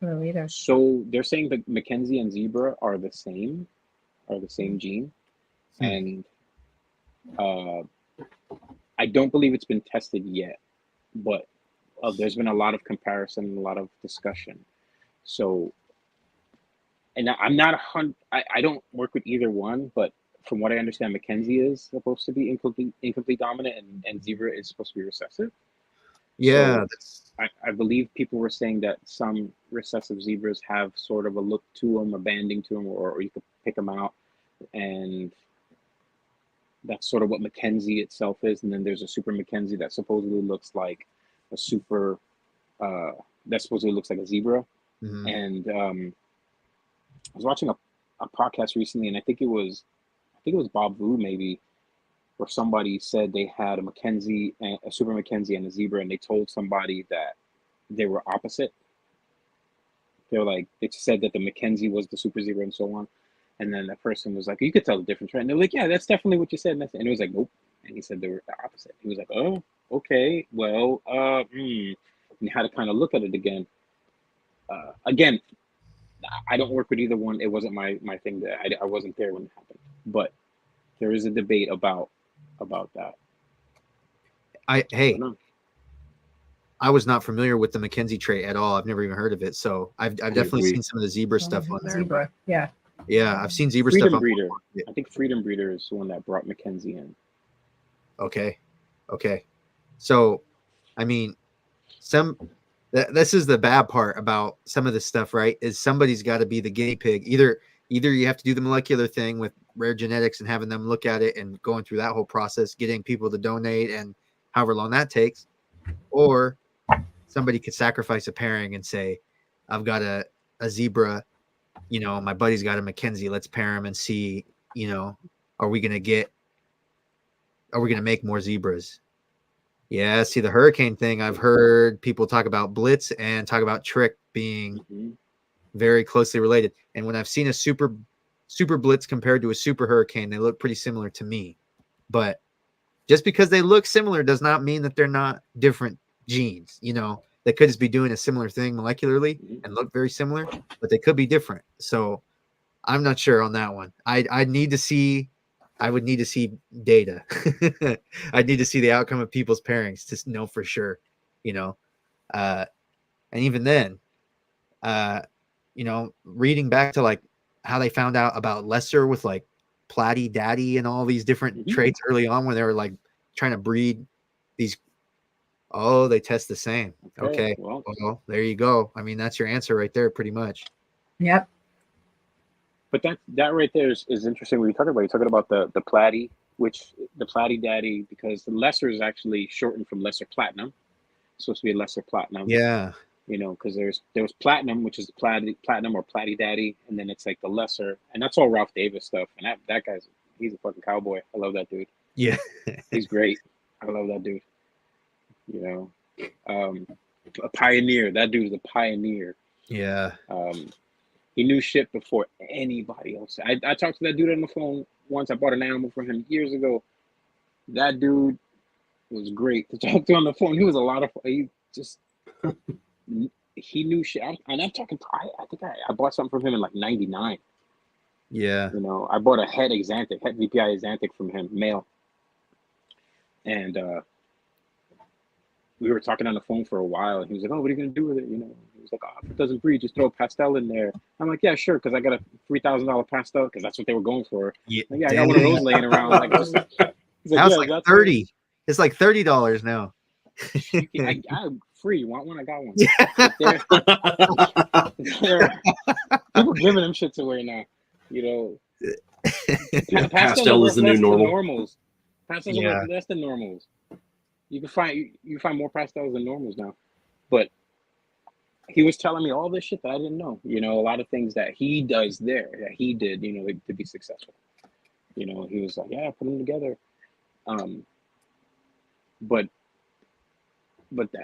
No, either. So they're saying that Mackenzie and zebra are the same gene, and I don't believe it's been tested yet, but there's been a lot of comparison and a lot of discussion. So, and I'm not I don't work with either one, but from what I understand, Mackenzie is supposed to be incomplete dominant, and zebra is supposed to be recessive. Yeah. So I believe people were saying that some recessive zebras have sort of a look to them, a banding to them, or you could pick them out, and that's sort of what Mackenzie itself is. And then there's a super Mackenzie that supposedly looks like a super, that supposedly looks like a zebra. Mm-hmm. And I was watching a podcast recently, and I think it was Bob Vu maybe, where somebody said they had a Mackenzie, a super Mackenzie, and a zebra, and they told somebody that they were opposite. They said that the Mackenzie was the super zebra and so on. And then that person was like, you could tell the difference, right? And they're like, yeah, that's definitely what you said. And it was like, nope. And he said they were the opposite. He was like, oh, okay, well, and you had to kind of look at it again. Again, I don't work with either one. It wasn't my thing. I wasn't there when it happened. But there is a debate about that. I was not familiar with the Mackenzie trait at all. I've never even heard of it. So I've definitely seen some of the zebra stuff on there. Zebra, yeah. Yeah, I've seen zebra Freedom stuff. Breeder. I think Freedom Breeder is the one that brought Mackenzie in. Okay. So, I mean, this is the bad part about some of this stuff, right? Is somebody's got to be the guinea pig. Either you have to do the molecular thing with rare genetics and having them look at it and going through that whole process, getting people to donate and however long that takes, or somebody could sacrifice a pairing and say, I've got a zebra, my buddy's got a Mackenzie, let's pair them and see, are we going to make more zebras? Yeah. See, the hurricane thing, I've heard people talk about Blitz and talk about Trick being very closely related. And when I've seen a super Blitz compared to a super Hurricane, they look pretty similar to me. But just because they look similar does not mean that they're not different genes. They could just be doing a similar thing molecularly and look very similar, but they could be different. So I'm not sure on that one. I would need to see data. I'd need to see the outcome of people's pairings to know for sure, and even then, reading back to like how they found out about Lesser with like Platy Daddy and all these different traits early on when they were like trying to breed these. Oh, they test the same. Okay. Well, there you go. I mean, that's your answer right there, pretty much. Yep. But that right there is interesting. What you're talking about the Platy, which the Platy Daddy, because the Lesser is actually shortened from Lesser Platinum. It's supposed to be a Lesser Platinum. Yeah. Because there was Platinum, which is Platinum or Platy Daddy, and then it's like the Lesser, and that's all Ralph Davis stuff. And that guy's he's a fucking cowboy. I love that dude. Yeah. He's great. I love that dude. A pioneer. That dude is a pioneer. Yeah. He knew shit before anybody else. I talked to that dude on the phone once. I bought an animal from him years ago. That dude was great to talk to on the phone. He was a lot of fun. He knew shit. And I'm talking. I think I bought something from him in like '99. Yeah. I bought a het VPI Xanthic from him, male. And we were talking on the phone for a while, and he was like, "Oh, what are you gonna do with it?" He was like, "Oh, if it doesn't breed, just throw a pastel in there." I'm like, "Yeah, sure," because I got a $3,000 pastel, because that's what they were going for. Yeah, I got one of those laying around. Like, that was like 30. It's like $30 now. I'm free. You want one? I got one. Yeah. People giving them shits away now. You know, Yeah, pastels pastel are is worth the new less than normal. normals. Pastels are Yeah. worth less than normals. You can find more pastels than normals now. But he was telling me all this shit that I didn't know. You know, a lot of things that he does there that he did, you know, to be successful. You know, he was like, yeah, put them together. But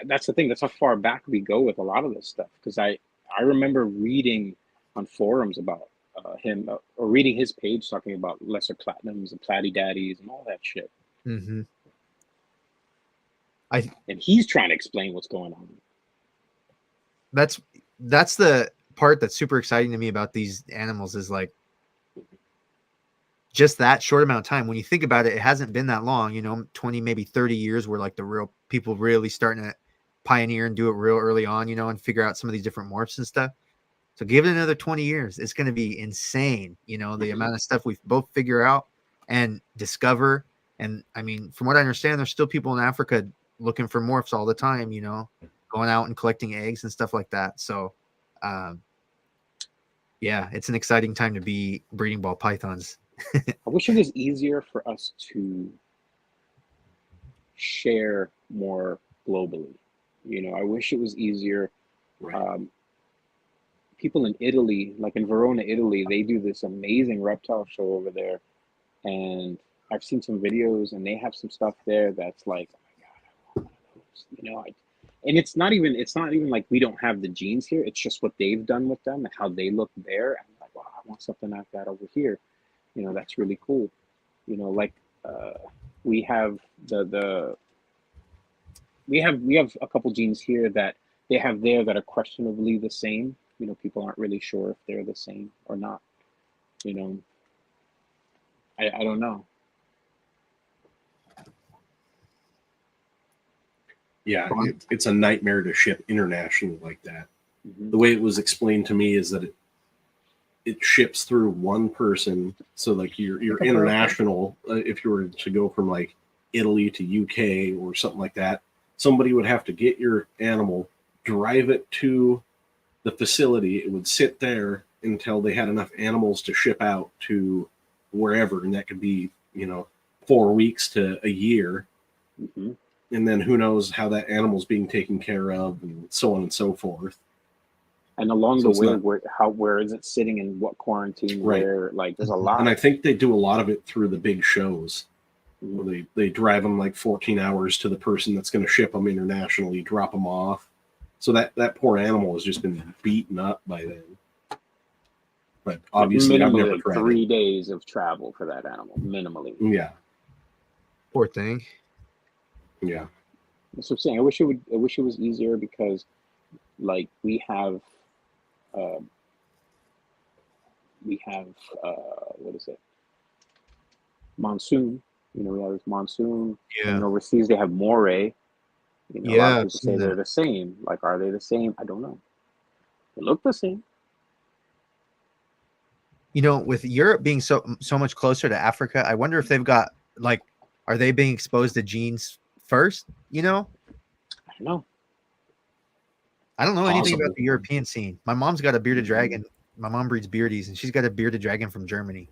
that's the thing. That's how far back we go with a lot of this stuff. Because I remember reading on forums about him or reading his page talking about lesser platinums and platy daddies and all that shit. Mm-hmm. And he's trying to explain what's going on. That's the part that's super exciting to me about these animals is like just that short amount of time. When you think about it, it hasn't been that long, you know, 20, maybe 30 years where like the real people really starting to pioneer and do it real early on, you know, and figure out some of these different morphs and stuff. So give it another 20 years. It's going to be insane. You know, the amount of stuff we both figure out and discover. And I mean, from what I understand, there's still people in Africa looking for morphs all the time, you know, going out and collecting eggs and stuff like that. So, yeah, it's an exciting time to be breeding ball pythons. I wish it was easier for us to share more globally. You know, I wish it was easier. Right. People in Italy, like in Verona, Italy, they do this amazing reptile show over there. And I've seen some videos and they have some stuff there that's like, oh my God, I want one of those. You know, and it's not even like we don't have the genes here. It's just what they've done with them and how they look there. And I'm like, wow, I want something like that over here. You know, that's really cool. You know, like we have we have a couple genes here that they have there that are questionably the same. You know, people aren't really sure if they're the same or not. You know, I don't know. Yeah, it's a nightmare to ship internationally like that. Mm-hmm. The way it was explained to me is that it ships through one person. So like your international, if you were to go from like Italy to UK or something like that, somebody would have to get your animal, drive it to the facility. It would sit there until they had enough animals to ship out to wherever, and that could be, you know, 4 weeks to a year. Mm-hmm. And then who knows how that animal's being taken care of, and so on and so forth. And along the way, where is it sitting in what quarantine? Right. Where, like, there's a lot. And I think they do a lot of it through the big shows. Mm-hmm. Where they drive them like 14 hours to the person that's going to ship them internationally, drop them off. So that poor animal has just been beaten up by then. But obviously, I've never tried 3 days of travel for that animal, minimally. Yeah. Poor thing. Yeah. That's what I'm saying. I wish it was easier because, like, we have what is it? Monsoon. You know, we have this monsoon. Yeah. And overseas they have moray. You know, a lot of people say they're the same. Like, are they the same? I don't know. They look the same. You know, with Europe being so much closer to Africa, I wonder if they've got like, are they being exposed to genes first? You know, I don't know. I don't know anything about the European scene. My mom's got a bearded dragon. My mom breeds beardies, and she's got a bearded dragon from Germany.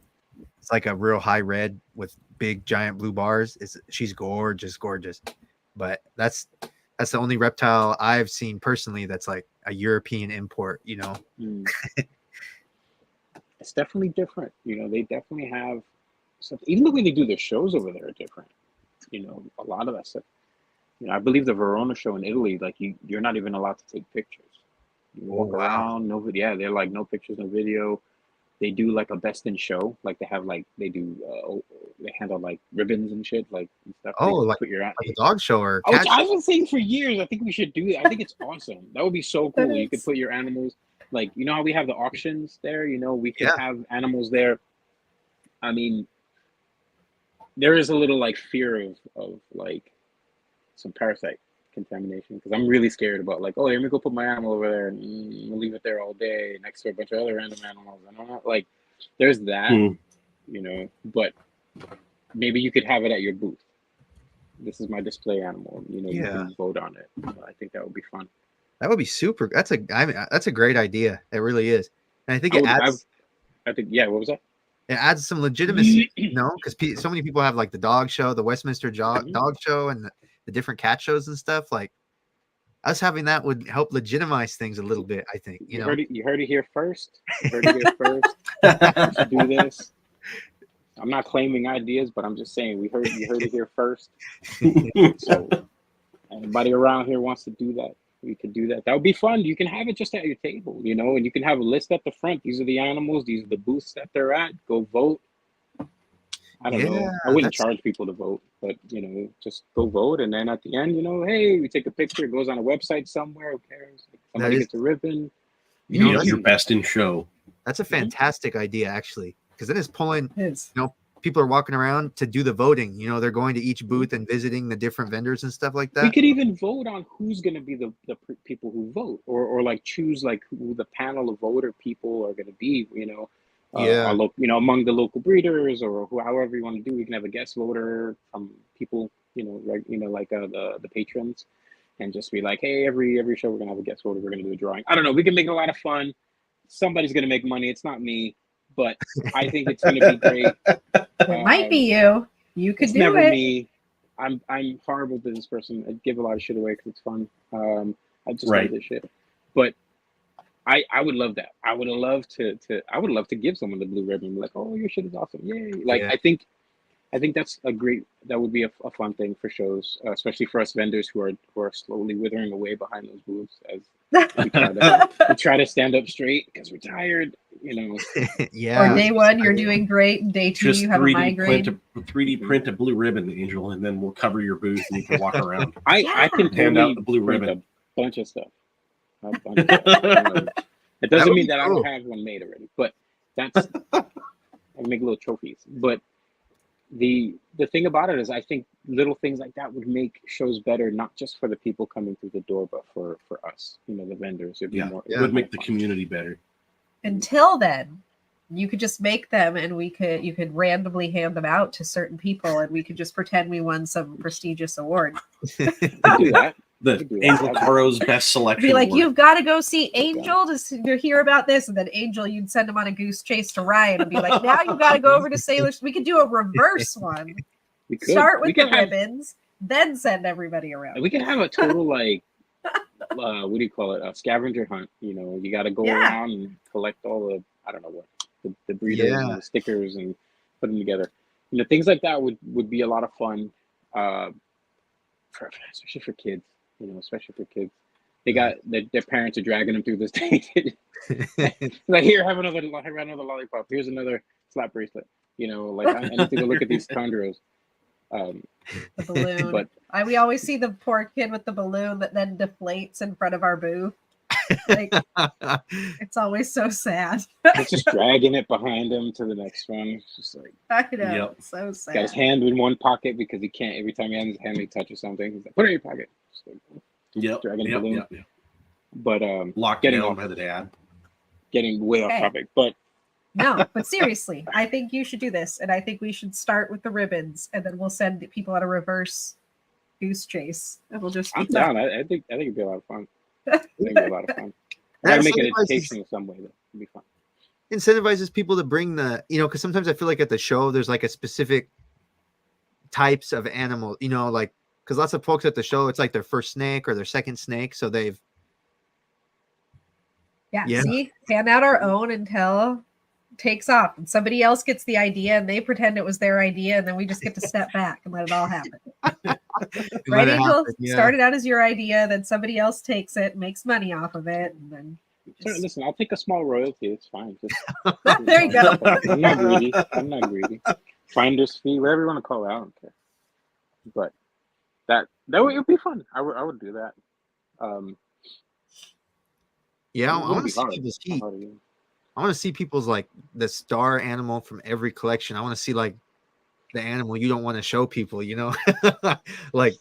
It's like a real high red with big giant blue bars. She's gorgeous. But that's the only reptile I've seen personally that's like a European import, you know. It's definitely different. You know, they definitely have something. Even the way they do their shows over there are different. You know, a lot of that stuff. You know, I believe the Verona show in Italy, like you're not even allowed to take pictures. You walk around, no video. Yeah, they're like no pictures, no video. They do like a best in show, like they have like they handle like ribbons and shit, like and stuff. Oh, like put your a dog show or which I've been saying for years. I think we should do it. I think it's awesome. That would be so cool. You could put your animals, like, you know how we have the auctions there. You know, we could have animals there. I mean, there is a little like fear of like some parasite contamination because I'm really scared about like, oh, let me go put my animal over there and we'll leave it there all day next to a bunch of other random animals. I don't know, like, there's that, you know, but maybe you could have it at your booth. this is my display animal. You know, you Yeah. can vote on it. I think that would be fun. That would be super. That's a great idea. It really is. And I think I think, yeah. What was that? it adds some legitimacy, because so many people have like the dog show, the Westminster dog show, and the different cat shows and stuff. Like us having that would help legitimize things a little bit. I think You heard it here first. You heard it here first. We should do this. I'm not claiming ideas, but I'm just saying you heard it here first. So anybody around here wants to do that, we could do that. That would be fun. You can have it just at your table, you know, and you can have a list at the front. These are the animals. These are the booths that they're at. Go vote. I don't know. I wouldn't charge people to vote, but you know, just go vote, and then at the end, you know, hey, we take a picture. It goes on a website somewhere. Who cares? Like, somebody gets a ribbon. You know, your best in show. That's a fantastic idea, actually, because then it's pulling. You know, people are walking around to do the voting. You know, they're going to each booth and visiting the different vendors and stuff like that. We could even vote on who's going to be the people who vote, or like choose like who the panel of voter people are going to be. You know. You know, among the local breeders or however you want to do, we can have a guest voter from people, you know, like the patrons, and just be like, hey, every show we're gonna have a guest voter. We're gonna do a drawing. I don't know. We can make it a lot of fun. Somebody's gonna make money. It's not me, but I think it's gonna be great. It might be you. You could do never it. Me. I'm horrible business person. I give a lot of shit away because it's fun. I just love this shit, but. I would love that. I would love to give someone the blue ribbon. Like, oh, your shit is awesome. Yay. Like, I think that would be a fun thing for shows, especially for us vendors who are slowly withering away behind those booths as we try to stand up straight because we're tired, you know. Or day one, you're doing great. And day two, you have a migraine. 3D print a blue ribbon, Angel, and then we'll cover your booth and you can walk around. I can hand out the blue ribbon. A bunch of stuff. It doesn't mean that I don't have one made already, but that's I make little trophies. But the thing about it is, I think little things like that would make shows better, not just for the people coming through the door, but for us, you know, the vendors. It would make the community better. Until then, you could just make them, and you could randomly hand them out to certain people, and we could just pretend we won some prestigious award. Do that. The Angel Carro's best selection. Be like, you've got to go see Angel to hear about this, and then Angel, you'd send him on a goose chase to Ryan and be like, now you got to go over to Salish. We could do a reverse one. We could Start with the ribbons, then send everybody around. We could have a total like, what do you call it? A scavenger hunt. You know, you got to go around and collect all the, I don't know what, the breeders and the stickers and put them together. You know, things like that would be a lot of fun, especially for kids. You know, especially for kids, they got their parents are dragging them through this thing. Like, here, have another lollipop. Here's another slap bracelet. You know, like I need to go look at these chondros. The balloon. But we always see the poor kid with the balloon that then deflates in front of our booth. Like, it's always so sad. It's just dragging it behind him to the next one. It's just like, I know, so sad. Got his hand in one pocket because he can't. Every time he has his hand, he touches something. He's like, put it in your pocket. Yep. But locked down by the dad. Getting way off topic, but no. But seriously, I think you should do this, and I think we should start with the ribbons, and then we'll send people on a reverse goose chase, and we'll just. I'm down. I think it'd be a lot of fun. I think it'd be a lot of fun. I'd make it educational in some way. Though. It'd be fun. Incentivizes people to bring because sometimes I feel like at the show there's like a specific types of animal, you know, like. Because lots of folks at the show, it's like their first snake or their second snake. So they've. Yeah. See, hand out our own until it takes off. And somebody else gets the idea and they pretend it was their idea. And then we just get to step back and let it all happen. Right, Angel? Started out as your idea. Then somebody else takes it, makes money off of it. And then. Listen, I'll take a small royalty. It's fine. There you go. I'm not greedy. Finder's fee, whatever you want to call it. I don't care. But. That would be fun. I would do that. I want to see people's heat. I want to see people's like the star animal from every collection. I want to see like the animal you don't want to show people. You know, like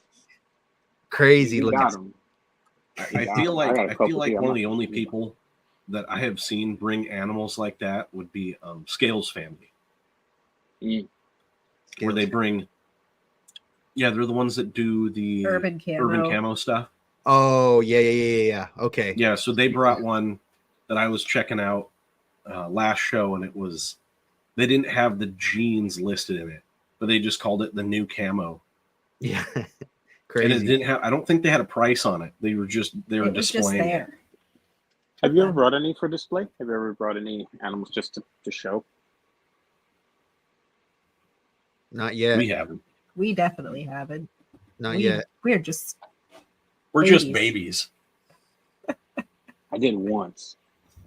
crazy looking. I feel like one of the only people that I have seen bring animals like that would be Scales family, where they bring Yeah, they're the ones that do the Urban camo. stuff. Oh, yeah. Okay. Yeah, so they brought one that I was checking out last show, and they didn't have the jeans listed in it, but they just called it the new camo. Yeah. And Crazy. it didn't have. I don't think they had a price on it. They were displaying just there. it. Have you ever brought any for display? Have you ever brought any animals just to show? Not yet. We haven't. We definitely haven't. Not yet. We're just just babies. I did once.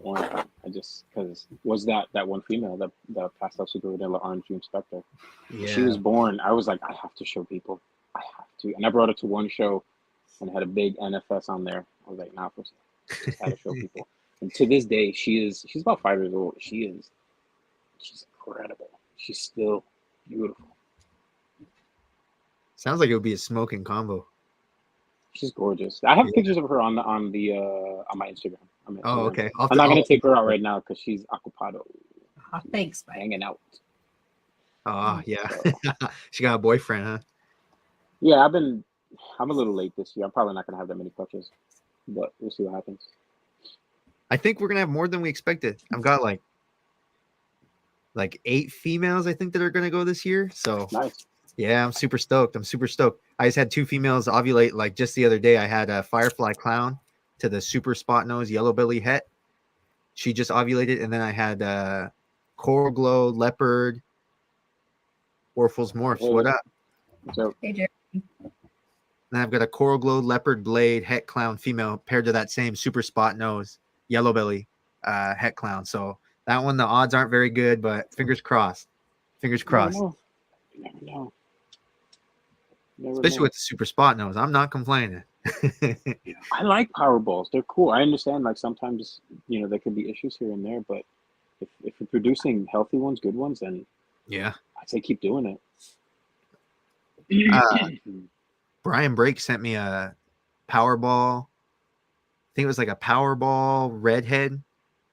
I just because was that one female that passed out super vanilla orange dream spectre. Yeah. She was born. I was like, I have to show people. I have to, and I brought it to one show, and it had a big NFS on there. I was like, nah, I just had to show people. And to this day, she's about 5 years old. She's incredible. She's still beautiful. Sounds like it would be a smoking combo. She's gorgeous. I have pictures of her on my Instagram. Oh, okay. I'm not gonna take her out right now because she's ocupado. Oh, thanks, Mike. Hanging out. Oh, yeah. She got a boyfriend, huh? Yeah, I'm a little late this year. I'm probably not gonna have that many clutches, but we'll see what happens. I think we're gonna have more than we expected. I've got like 8 females, I think, that are gonna go this year. So Nice. yeah, I'm super stoked. I just had 2 females ovulate like just the other day. I had a firefly clown to the super spot nose yellow belly het. She just ovulated, and then I had coral glow leopard Orphals morphs. Hey. What up? So Hey, Jerry. And I've got a coral glow leopard blade het clown female paired to that same super spot nose yellow belly het clown. So that one, the odds aren't very good, but fingers crossed. Fingers crossed. You never know. Especially with the super spot nose. I'm not complaining. I like Powerballs. They're cool. I understand like sometimes there can be issues here and there, but if you're producing healthy ones, good ones, then Yeah. I'd say keep doing it. Brian Brake sent me a Powerball. I think it was like a Powerball redhead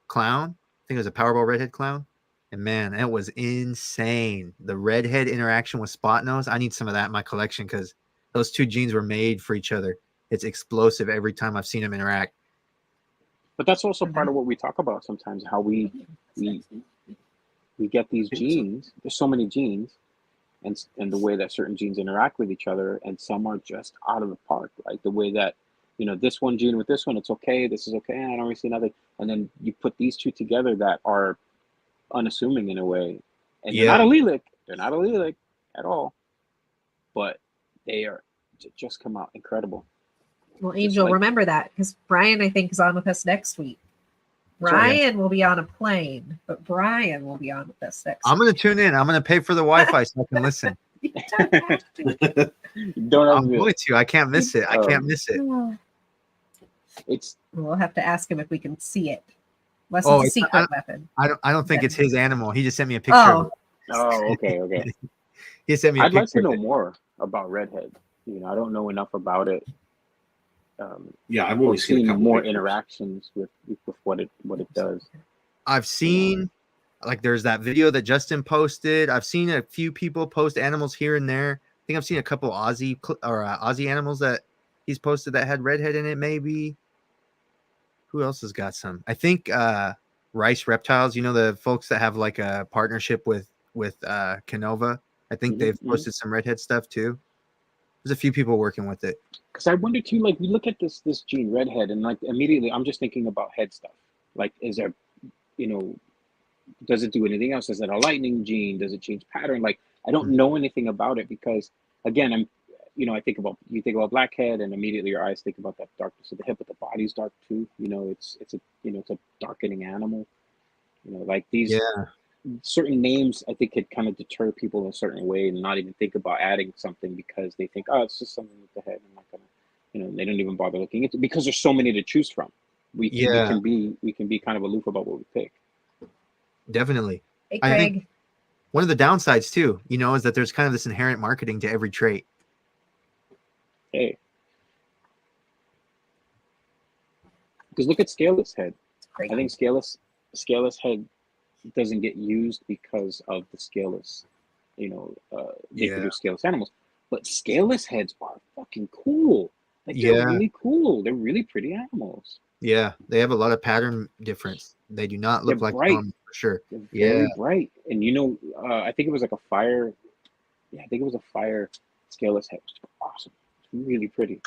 clown. I think it was a Powerball redhead clown. And man, it was insane. The redhead interaction with spot nose. I need some of that in my collection because those 2 genes were made for each other. It's explosive every time I've seen them interact. But that's also part of what we talk about sometimes, how we get these genes. There's so many genes, and the way that certain genes interact with each other, and some are just out of the park. Like the way that this one gene with this one, it's okay. This is okay. I don't really see nothing. And then you put these 2 together that are unassuming in a way, and they're not allelic. They're not allelic at all, but they are just come out incredible. Well, Angel, remember that because Brian, I think, is on with us next week. Ryan will be on a plane, but Brian will be on with us next week. I'm going to tune in. I'm going to pay for the Wi-Fi so I can listen. I'm going to. I can't miss it. I can't miss it. We'll have to ask him if we can see it. Unless it's a secret weapon. I don't think it's his animal. He just sent me a picture of it. Oh, okay. He sent me a I'd picture. like to know more about Redhead. I don't know enough about it. I've only seen more interactions with what it does. I've seen there's that video that Justin posted. I've seen a few people post animals here and there. I think I've seen a couple Aussie animals that he's posted that had redhead in it. Maybe who else has got some? I think Rice Reptiles. The folks that have like a partnership with Canova. I think they've posted some redhead stuff too. There's a few people working with it. Because I wonder too, we look at this gene redhead, and immediately I'm just thinking about head stuff. Is there, does it do anything else? Is it a lightning gene? Does it change pattern? I don't know anything about it because, again, I think about blackhead, and immediately your eyes think about that darkness of the hip, but the body's dark too. It's a darkening animal. These certain names, I think, could kind of deter people in a certain way and not even think about adding something because they think, it's just something with the head. I'm not gonna, they don't even bother looking into it because there's so many to choose from. We can be kind of aloof about what we pick. Definitely. Hey, Craig. I think one of the downsides too, is that there's kind of this inherent marketing to every trait. Hey. Because look at Scaleless head. I think Scaleless head doesn't get used because of the scaleless, they produce scaleless animals. But scaleless heads are fucking cool. Like they're really cool. They're really pretty animals. Yeah, they have a lot of pattern difference. They do not look They're like bright. normal for sure. They're very bright. And I think it was like a fire. Yeah, I think it was a fire scaleless head. It's awesome. It's really pretty.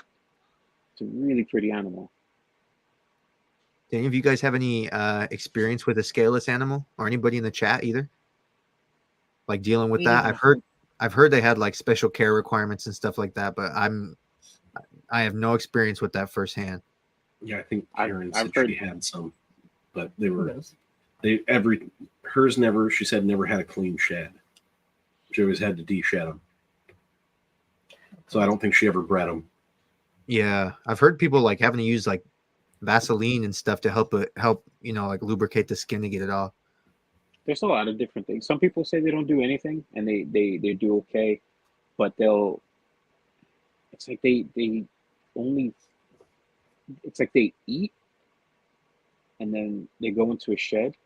It's a really pretty animal. Do any of you guys have any experience with a scaleless animal, or anybody in the chat either? Like dealing with that? I've heard they had like special care requirements and stuff like that, but I have no experience with that firsthand. Yeah, I think Karen I've said heard- she had some, but hers never. She said never had a clean shed. She always had to de-shed them. So I don't think she ever bred them. Yeah, I've heard people like having to use like Vaseline and stuff to help like lubricate the skin to get it off. There's a lot of different things. Some people say they don't do anything and they do okay, but it's like they only, it's like they eat and then they go into a shed,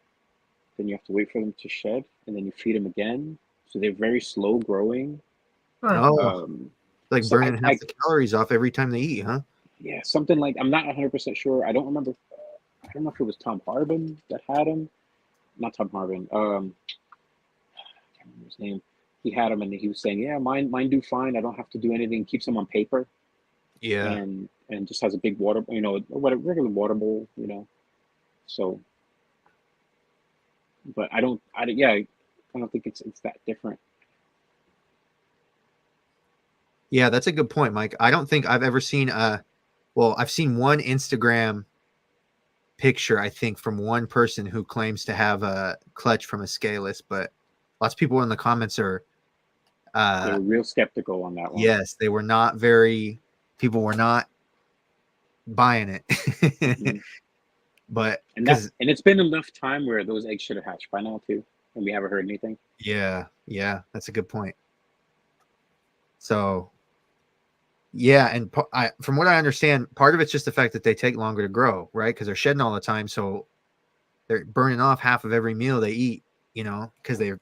then you have to wait for them to shed and then you feed them again. So they're very slow growing. Oh, like so burning half the calories off every time they eat, huh? Yeah, something like, I'm not 100% sure. I don't remember. I don't know if it was Tom Harbin that had him. Not Tom Harbin. I can't remember his name. He had him and he was saying, yeah, mine do fine. I don't have to do anything. Keeps them on paper. Yeah. And just has a big water, what a regular water bowl, So, but I don't think it's that different. Yeah, that's a good point, Mike. I don't think I've ever seen I've seen one Instagram picture, I think, from one person who claims to have a clutch from a scaleless, but lots of people in the comments are they were real skeptical on that one. Yes, they were not people were not buying it. Mm-hmm. But and it's been enough time where those eggs should have hatched by now too, and we haven't heard anything. Yeah, that's a good point. So yeah, and from what I understand, part of it's just the fact that they take longer to grow, right? Because they're shedding all the time, so they're burning off half of every meal they eat, because they're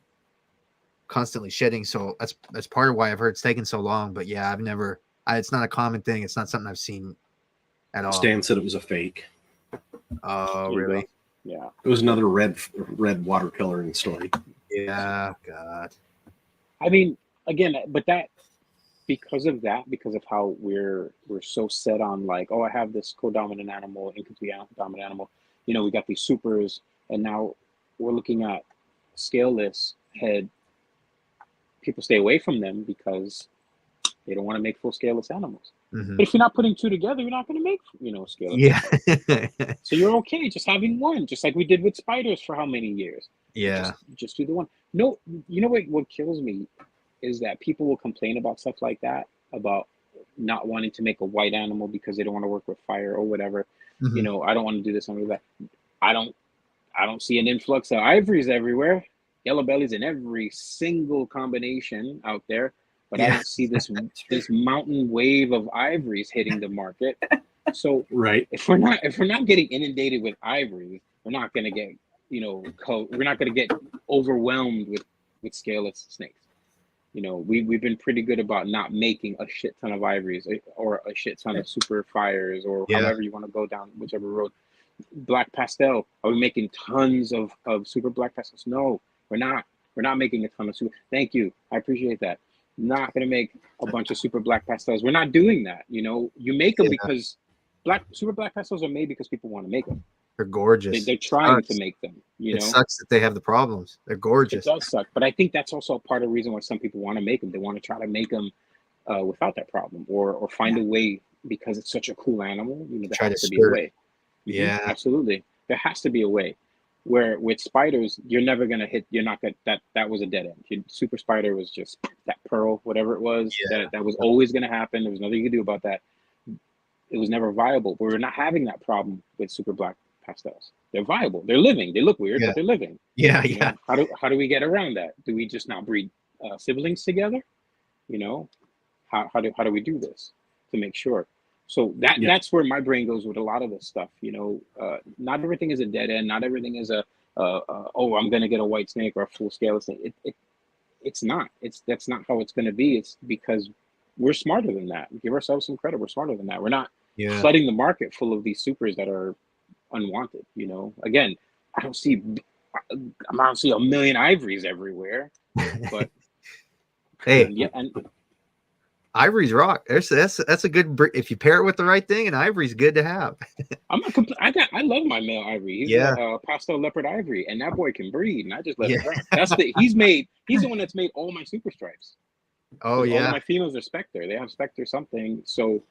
constantly shedding. So that's part of why I've heard it's taking so long. But yeah, it's not a common thing. It's not something I've seen at all. Stan said it was a fake. Oh, really? Yeah. It was another red watercoloring story. Yeah, God. I mean, again, but because of how we're so set on like, oh, I have this co-dominant animal, incomplete dominant animal. We got these supers, and now we're looking at scaleless head. People stay away from them because they don't want to make full scaleless animals. Mm-hmm. But if you're not putting two together, you're not going to make scaleless. Yeah. So you're okay just having one, just like we did with spiders for how many years? Yeah. Just do the one. No, what kills me is that people will complain about stuff like that, about not wanting to make a white animal because they don't want to work with fire or whatever. Mm-hmm. I don't want to do this and do that. I don't see an influx of ivories everywhere. Yellow bellies in every single combination out there, but I don't see this mountain wave of ivories hitting the market. So right, if we're not getting inundated with ivories, we're not going to get we're not going to get overwhelmed with scaleless snakes. We've been pretty good about not making a shit ton of ivories or a shit ton of super fires or however you want to go down whichever road. Black pastel, are we making tons of super black pastels? No, we're not. We're not making a ton of super. Thank you, I appreciate that. Not going to make a bunch of super black pastels. We're not doing that. You make them because super black pastels are made because people want to make them. They're gorgeous. They're trying to make them. It sucks that they have the problems. They're gorgeous. It does suck, but I think that's also a part of the reason why some people want to make them. They want to try to make them without that problem, or find a way, because it's such a cool animal. There has to be a way. Yeah, absolutely. There has to be a way. Where with spiders, you're never gonna hit. You're not gonna. That was a dead end. Your super spider was just that pearl, whatever it was. Yeah. That was always gonna happen. There was nothing you could do about that. It was never viable. But we're not having that problem with super black pastels. They're viable. They're living. They look weird, but they're living. Yeah. How do we get around that? Do we just not breed siblings together? How do we do this to make sure? So that's where my brain goes with a lot of this stuff. Not everything is a dead end. Not everything is I'm gonna get a white snake or a full scale snake. It's not. That's not how it's gonna be. It's because we're smarter than that. Give ourselves some credit. We're smarter than that. We're not Yeah. flooding the market full of these supers that are unwanted. Again, I don't see a million ivories everywhere, but Hey, and ivory's rock. That's a good. If you pair it with the right thing, and ivory's good to have. I'm not I love my male ivory. He's a pastel leopard ivory, and that boy can breed, and I just let him run. He's the one that's made all my super stripes. Oh All yeah. of my females are Spectre. They have Spectre something. So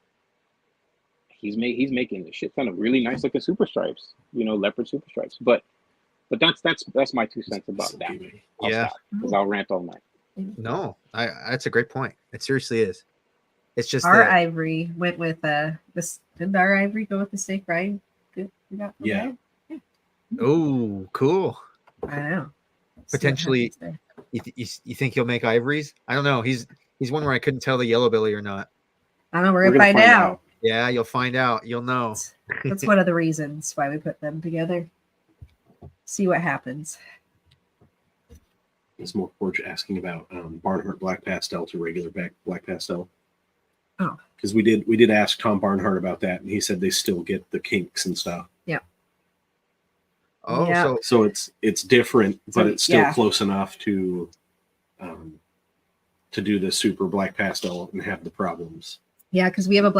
he's making a shit ton of really nice looking super stripes. Leopard super stripes. But that's my 2 cents about that. I'll stop because I'll rant all night. No, that's a great point. It seriously is. It's just our ivory went with this. Didn't our ivory go with the steak, right? Good. Yeah. Oh, cool. I know. Potentially, you think he'll make ivories? I don't know. He's one where I couldn't tell the yellow belly or not. I don't know. We're gonna find out. Yeah, you'll find out. You'll know. That's one of the reasons why we put them together. See what happens. There's more Forge asking about Barnhart Black Pastel to regular Black Pastel. Oh, because we did ask Tom Barnhart about that, and he said they still get the kinks and stuff. Yeah. Oh, yeah. So it's different, but it's still close enough to do the super Black Pastel and have the problems. Yeah, because we have a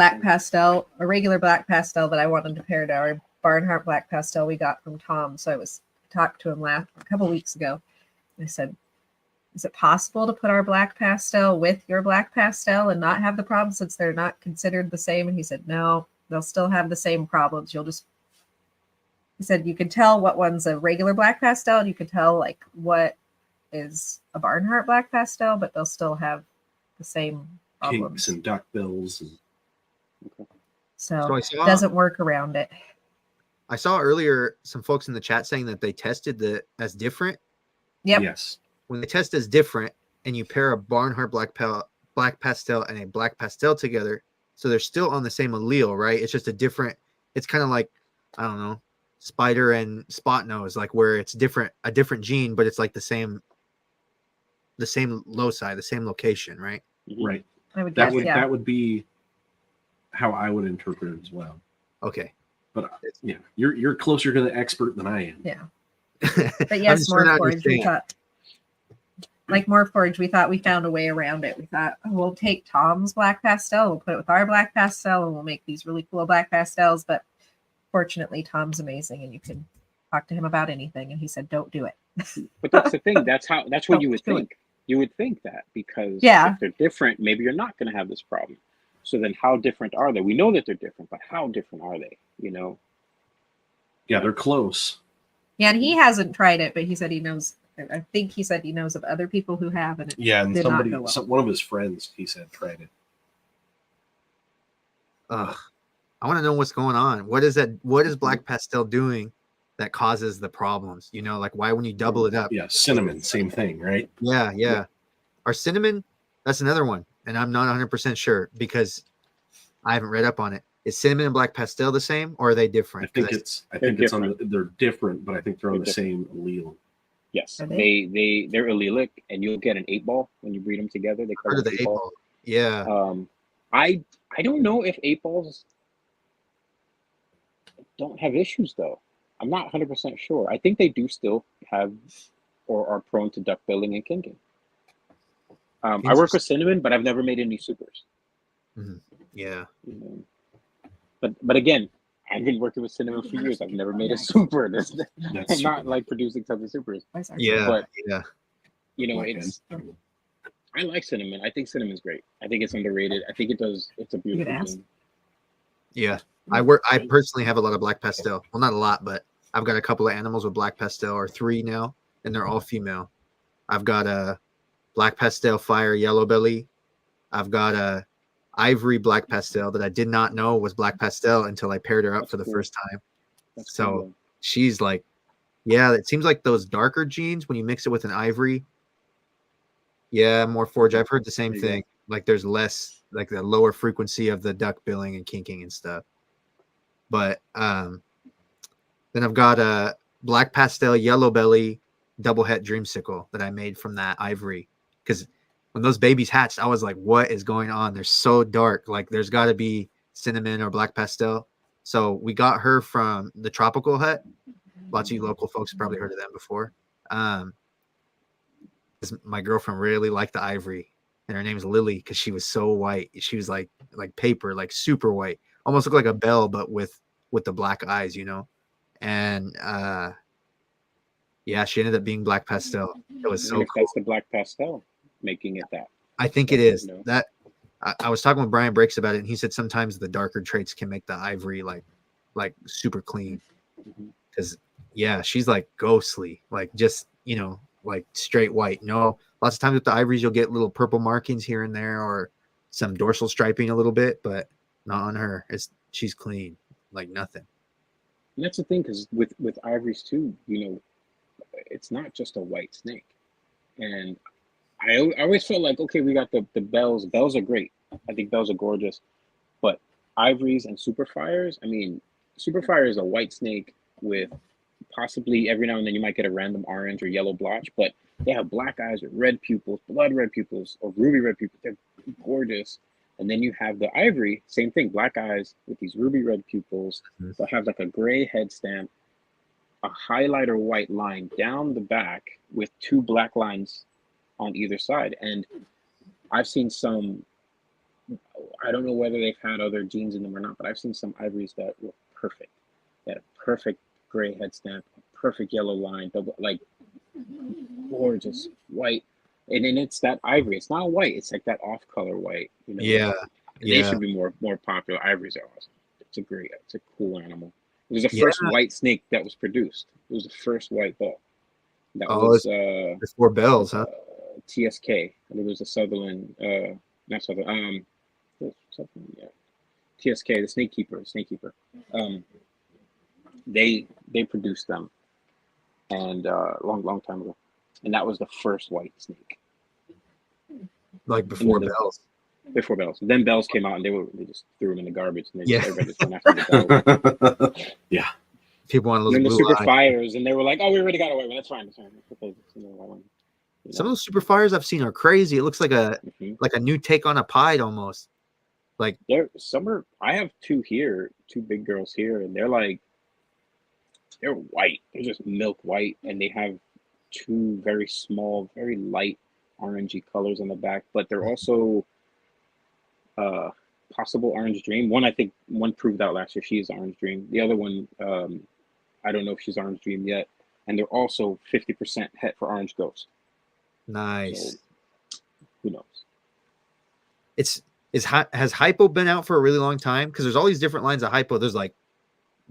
regular black pastel that I wanted to pair to our Barnhart Black Pastel we got from Tom. So I talked to him a couple weeks ago. I said, is it possible to put our black pastel with your black pastel and not have the problem since they're not considered the same? And he said, no, they'll still have the same problems. He said, you can tell what one's a regular black pastel, and you can tell like what is a Barnhart Black Pastel, but they'll still have the same problems. Kinks and duck bills. So it doesn't work around it. I saw earlier some folks in the chat saying that they tested as different. Yep. Yes. When they test as different and you pair a Barnhart Black Pastel and a Black Pastel together, so they're still on the same allele, right? It's just it's kind of like, I don't know, spider and spot nose, like where it's a different gene, but it's like the same loci, the same location, right? Right. I would guess, that would be how I would interpret it as well. Okay. But yeah, you're closer to the expert than I am. Yeah. But yes, Morphforge, we thought, Morphforge, we thought we found a way around it. We thought, we'll take Tom's black pastel, we'll put it with our black pastel, and we'll make these really cool black pastels. But fortunately, Tom's amazing, and you can talk to him about anything. And he said, don't do it. But that's the thing. That's what you would think. You would think that because if they're different, maybe you're not going to have this problem. So then how different are they? We know that they're different, but how different are they? Yeah, they're close. Yeah, and he hasn't tried it, but he said he knows. I think he said he knows of other people who have, and one of his friends, he said, tried it. I want to know what's going on. What is Black Pastel doing that causes the problems? Like why when you double it up? Yeah, cinnamon, same thing, right? Yeah. Our cinnamon, that's another one, and I'm not 100% sure because I haven't read up on it. Is cinnamon and Black Pastel the same, or are they different? I think they're different, but I think they're on the same allele. Yes, they're allelic, and you'll get an 8-ball when you breed them together. They call it the 8-ball. Yeah. I don't know if 8-balls don't have issues though. I'm not 100% sure. I think they do still have or are prone to duck billing and kinking. I work with cinnamon, but I've never made any supers. Mm-hmm. Yeah. But again, I've been working with cinnamon for years. I've never made a super. I'm not like producing tons of supers. Yeah. But yeah. I like cinnamon. I think cinnamon's great. I think it's underrated. I think it's a beautiful thing. Yeah. I personally have a lot of Black Pastel. Well, not a lot, but I've got a couple of animals with Black Pastel, or 3 now, and they're all female. I've got a Black Pastel Fire Yellow Belly. I've got a Ivory Black Pastel that I did not know was Black Pastel until I paired her up for the first time. She's like, it seems like those darker genes when you mix it with an Ivory. Yeah, Morphforge. I've heard the same thing. Like there's less, like the lower frequency of the duck billing and kinking and stuff. But then I've got a Black Pastel Yellow Belly double het dreamsicle that I made from that Ivory, because when those babies hatched, I was like, what is going on? They're so dark. Like there's got to be cinnamon or black pastel. So we got her from the Tropical Hut. Lots of you local folks have probably heard of them before. 'Cause my girlfriend really liked the ivory, and her name is Lily because she was so white. She was like paper, like super white, almost looked like a belle, but with the black eyes, you know. And yeah, she ended up being black pastel. It was I so wonder if cool. that's the black pastel making it that. I think it is. You know? That I was talking with Brian Breaks about it, and he said sometimes the darker traits can make the ivory like super clean. Because yeah, she's like ghostly, like just like straight white. No, lots of times with the ivories you'll get little purple markings here and there, or some dorsal striping a little bit, but not on her. She's clean, like nothing. And that's the thing, because with ivories too, it's not just a white snake. And I always felt like, okay, we got the bells. Bells are great. I think bells are gorgeous. But ivories and superfires, I mean, superfire is a white snake with possibly every now and then you might get a random orange or yellow blotch, but they have black eyes with red pupils, blood red pupils, or ruby red pupils. They're gorgeous. And then you have the ivory, same thing, black eyes with these ruby red pupils. They'll have like a gray head stamp, a highlighter white line down the back with 2 black lines on either side. And I've seen some, I don't know whether they've had other genes in them or not, but I've seen some ivories that were perfect. They had a perfect gray head stamp, a perfect yellow line, like gorgeous white. And then it's that ivory. It's not white. It's like that off color white. Yeah. They should be more popular. Ivories are awesome. It's a cool animal. It was the first white snake that was produced. It was the first white bull. That was before bells, huh? TSK. I think it was a Sutherland, not Sutherland. TSK, the snake keeper. They produced them, and long time ago, and that was the first white snake. Like before bells. Before bells. Then bells came out, and they just threw them in the garbage, and everybody just went after the bells. Yeah. People want to then the blue super line. fires, and they were like, "Oh, we already got away. Well, that's fine. That's fine." Some of those super fires I've seen are crazy. It looks like a new take on a pied almost. Like I have 2 here, 2 big girls here, and they're white. They're just milk white, and they have 2 very small, very light orangey colors on the back, but they're also possible orange dream. I think one proved out last year. She is orange dream. The other one, I don't know if she's orange dream yet. And they're also 50% het for orange ghost. Nice. So, who knows? Has hypo been out for a really long time? Because there's all these different lines of hypo. There's like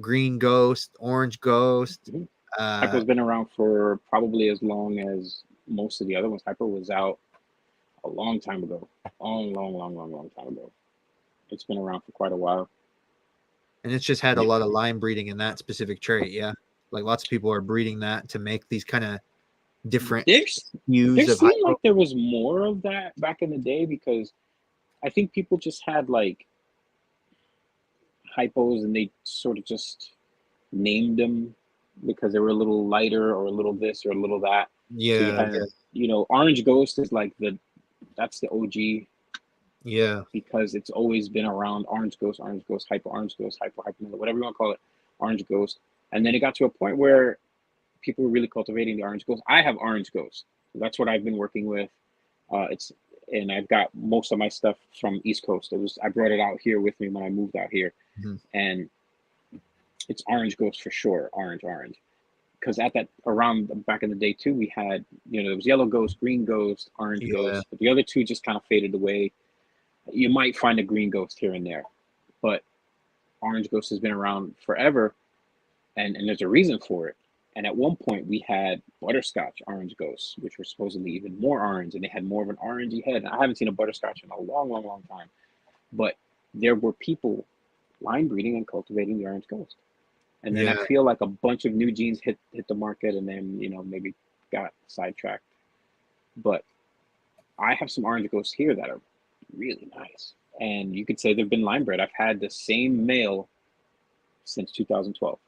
green ghost, orange ghost. Hypo's been around for probably as long as most of the other ones. Hypo was out a long time ago. Long time ago. It's been around for quite a while. And it's just had a lot of line breeding in that specific trait. Yeah. Like lots of people are breeding that to make these kind of different hues of hypo. Like there was more of that back in the day, because I think people just had like hypos and they sort of just named them because they were a little lighter or a little this or a little that. Yeah. So orange ghost is like that's the OG. Yeah. Because it's always been around. Orange ghost, hypo, whatever you want to call it, orange ghost. And then it got to a point where people were really cultivating the orange ghost. I have orange ghost. So that's what I've been working with. And I've got most of my stuff from East Coast. I brought it out here with me when I moved out here. And it's orange ghost for sure, orange. Because around back in the day too, we had, there was yellow ghost, green ghost, orange ghost, but the other 2 just kind of faded away. You might find a green ghost here and there, but orange ghost has been around forever, and there's a reason for it. And at one point we had butterscotch orange ghosts, which were supposedly even more orange, and they had more of an orangey head. And I haven't seen a butterscotch in a long time, but there were people line breeding and cultivating the orange ghost. And then I feel like a bunch of new genes hit the market, and then maybe got sidetracked. But I have some orange ghosts here that are really nice, and you could say they've been line bred. I've had the same male since 2012.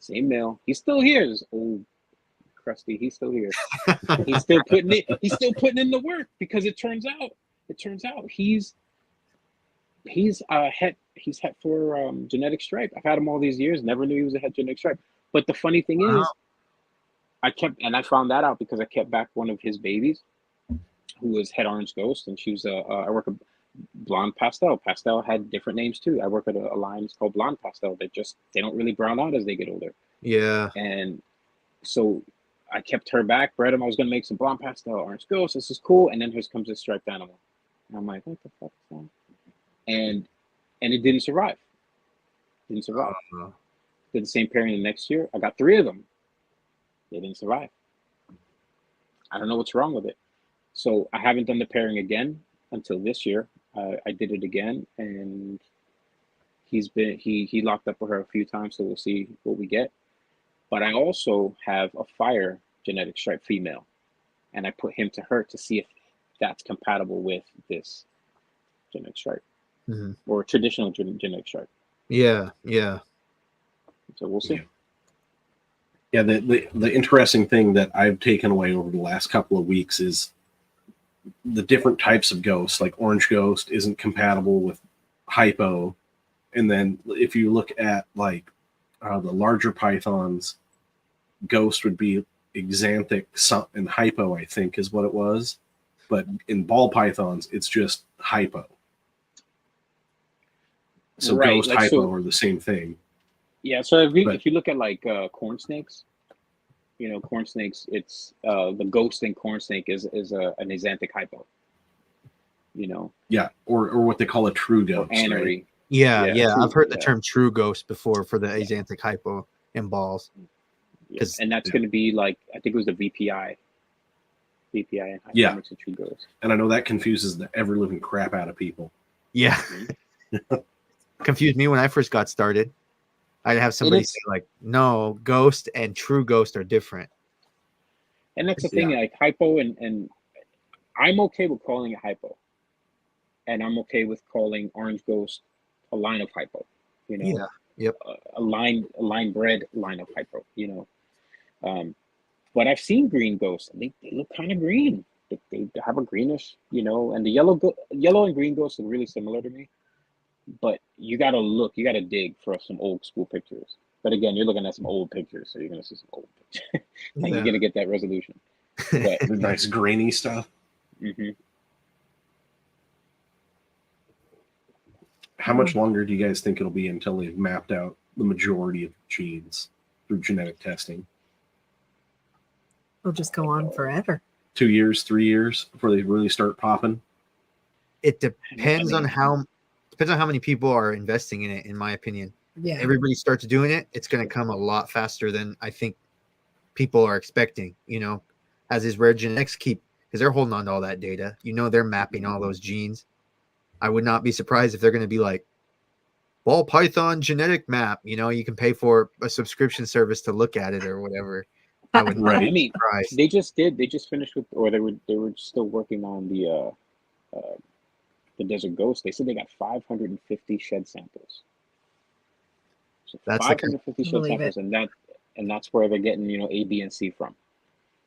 Same male. He's still here. This old Krusty. He's still here. He's still putting it. He's still putting in the work because it turns out he's het for genetic stripe. I've had him all these years. Never knew he was a het genetic stripe. But the funny thing is, I found that out because I kept back one of his babies, who was het orange ghost, and she was I work a blonde pastel. Pastel had different names too. I work at a line. It's called blonde pastel. They don't really brown out as they get older. Yeah. And so I kept her back, bred him. I was gonna make some blonde pastel orange ghost. This is cool. And then here comes this striped animal. And I'm like, what the fuck is that? And it didn't survive. Did the same pairing the next year. I got 3 of them. They didn't survive. I don't know what's wrong with it. So I haven't done the pairing again until this year. I did it again, and he locked up with her a few times, so we'll see what we get. But I also have a fire genetic stripe female, and I put him to her to see if that's compatible with this genetic stripe or traditional genetic stripe. Yeah, yeah. So we'll see. Yeah, the interesting thing that I've taken away over the last couple of weeks is the different types of ghosts. Like orange ghost isn't compatible with hypo, and then if you look at like the larger pythons, ghost would be exanthic and hypo, I think is what it was, but in ball pythons it's just hypo. So right, ghost, like, hypo are the same thing. Yeah, so if you look at like corn snakes, corn snakes, it's the ghost in corn snake is an exanthic hypo. Yeah, or what they call a true ghost. Anery. Right? Yeah. True, I've heard the term true ghost before for the exanthic hypo in balls. Yeah. And that's going to be like, I think it was the VPI. VPI and hypo makes a true ghost. And I know that confuses the ever living crap out of people. Yeah. Confused me when I first got started. I'd have somebody say like, no, ghost and true ghost are different. And that's the thing, like hypo and I'm okay with calling it hypo. And I'm okay with calling orange ghost a line of hypo. Yeah. Yep. A line bred line of hypo, But I've seen green ghosts, and they look kind of green. They have a greenish, and the yellow and green ghosts are really similar to me. But you gotta dig for some old school pictures. But again, you're looking at some old pictures, so you're gonna see some old pictures. You're gonna get that resolution. But the nice grainy stuff. How much longer do you guys think it'll be until they've mapped out the majority of genes through genetic testing? It'll just go on forever. 2 years, 3 years before they really start popping? It depends on how many people are investing in it, in my opinion. Yeah. Everybody starts doing it, it's going to come a lot faster than I think people are expecting, as is rare genetics keep, because they're holding on to all that data. They're mapping all those genes. I would not be surprised if they're going to be like ball python genetic map. You can pay for a subscription service to look at it or whatever. I would not Right. be surprised. They just finished with, or they were still working on the desert ghost. They said they got 550 shed samples. So That's 550 shed samples, and that's where they're getting A, B, and C from.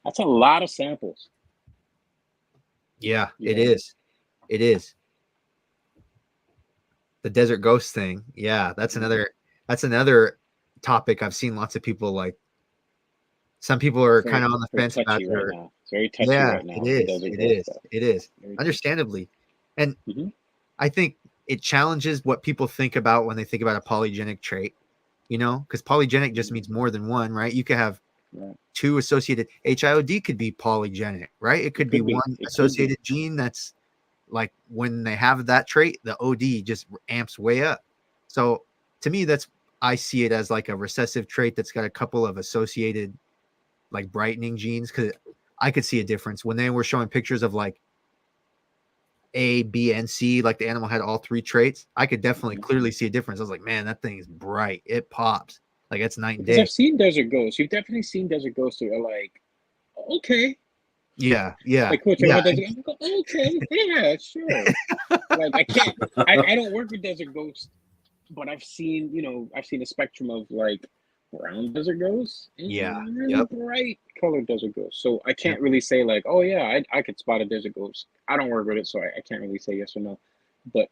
That's a lot of samples. Yeah, it is. It is. The desert ghost thing. Yeah, that's another topic I've seen lots of people like. Some people are kind of on the fence about it. Right now. It's very touchy right now. It is. Understandably. And I think it challenges what people think about when they think about a polygenic trait, because polygenic just means more than one, right? You could have two associated. HIOD could be polygenic, right? It could be one associated gene that's like when they have that trait, the OD just amps way up. So to me, I see it as like a recessive trait that's got a couple of associated like brightening genes, because I could see a difference when they were showing pictures of like A, B, and C, like the animal had all 3 traits. I could definitely clearly see a difference. I was like, man, that thing is bright. It pops. Like it's night and day. I've seen desert ghosts. You've definitely seen desert ghosts who are like, okay. Yeah. Like, cool, okay, yeah, sure. Like I don't work with desert ghosts, but I've seen a spectrum of like brown desert ghosts and Yeah. really Yep. bright colored desert ghosts. So I can't really say like, oh yeah, I could spot a desert ghost. I don't work with it, so I can't really say yes or no. But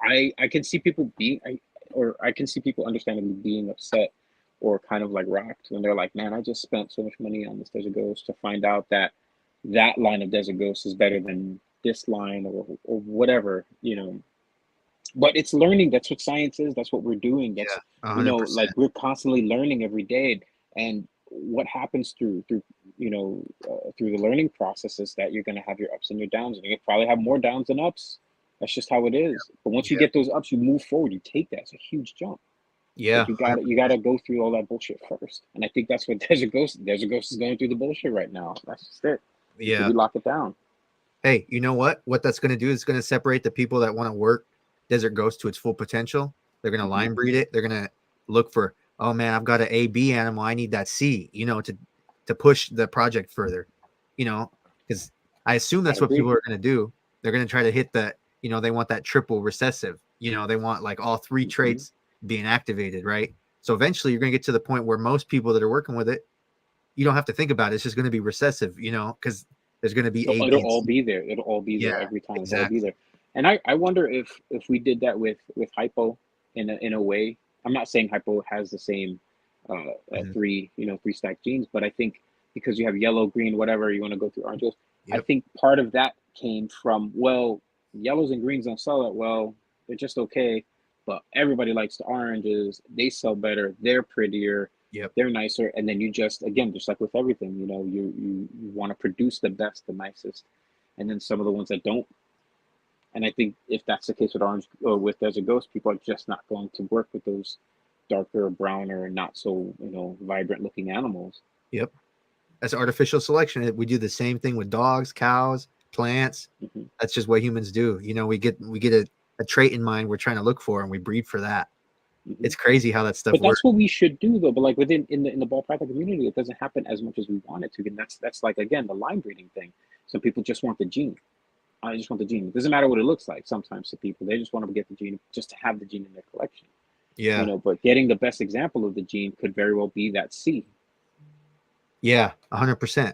I can see people I can see people understandably being upset or kind of like rocked when they're like, man, I just spent so much money on this desert ghost to find out that that line of desert ghost is better than this line or whatever, you know. But it's learning. That's what science is. That's what we're doing. That's, Yeah. you know, 100%. like we're constantly learning every day. And what happens through you know through the learning process is that you're going to have your ups and your downs, and you probably have more downs than ups. That's just how it is. But once you Yep. get those ups, you move forward. You take that. It's a huge jump. Yeah. But you gotta go through all that bullshit first. And I think that's what Desert Ghost is going through the bullshit right now. That's just it. Yeah. Until we lock it down. Hey, you know what? What that's going to do is going to separate the people that want to work Desert Ghost to its full potential. They're going to line breed it. They're going to look for, oh man, I've got an AB animal. I need that C, you know, to push the project further, you know, because I assume that's what people are going to do. They're going to try to hit that, you know, they want that triple recessive, you know, they want like all three traits being activated, right? So eventually you're going to get to the point where most people that are working with it, you don't have to think about it. It's just going to be recessive, you know, because there's going to be A, It'll B, all C. be there. It'll all be there every time. It'll all be Exactly. there. And I wonder if we did that with hypo in a way. I'm not saying hypo has the same three stack genes, but I think because you have yellow, green, whatever you want to go through oranges, I think part of that came from, well, yellows and greens don't sell that well. They're just okay, but everybody likes the oranges. They sell better. They're prettier. Yep. They're nicer. And then you just, again, just like with everything, you know, you want to produce the best, the nicest. And then some of the ones that don't. And I think if that's the case with orange or with Desert Ghost, people are just not going to work with those darker, browner, not so, you know, vibrant looking animals. Yep. That's artificial selection. We do the same thing with dogs, cows, plants. That's just what humans do. You know, we get a trait in mind we're trying to look for, and we breed for that. It's crazy how that stuff But works. that's what we should do, though. But like within in the ball python community, it doesn't happen as much as we want it to. And that's like, again, the line breeding thing. Some people just want the gene. I just want the gene. It doesn't matter what it looks like. Sometimes to people, they just want to get the gene just to have the gene in their collection. Yeah. You know, but getting the best example of the gene could very well be that C. Yeah, 100%.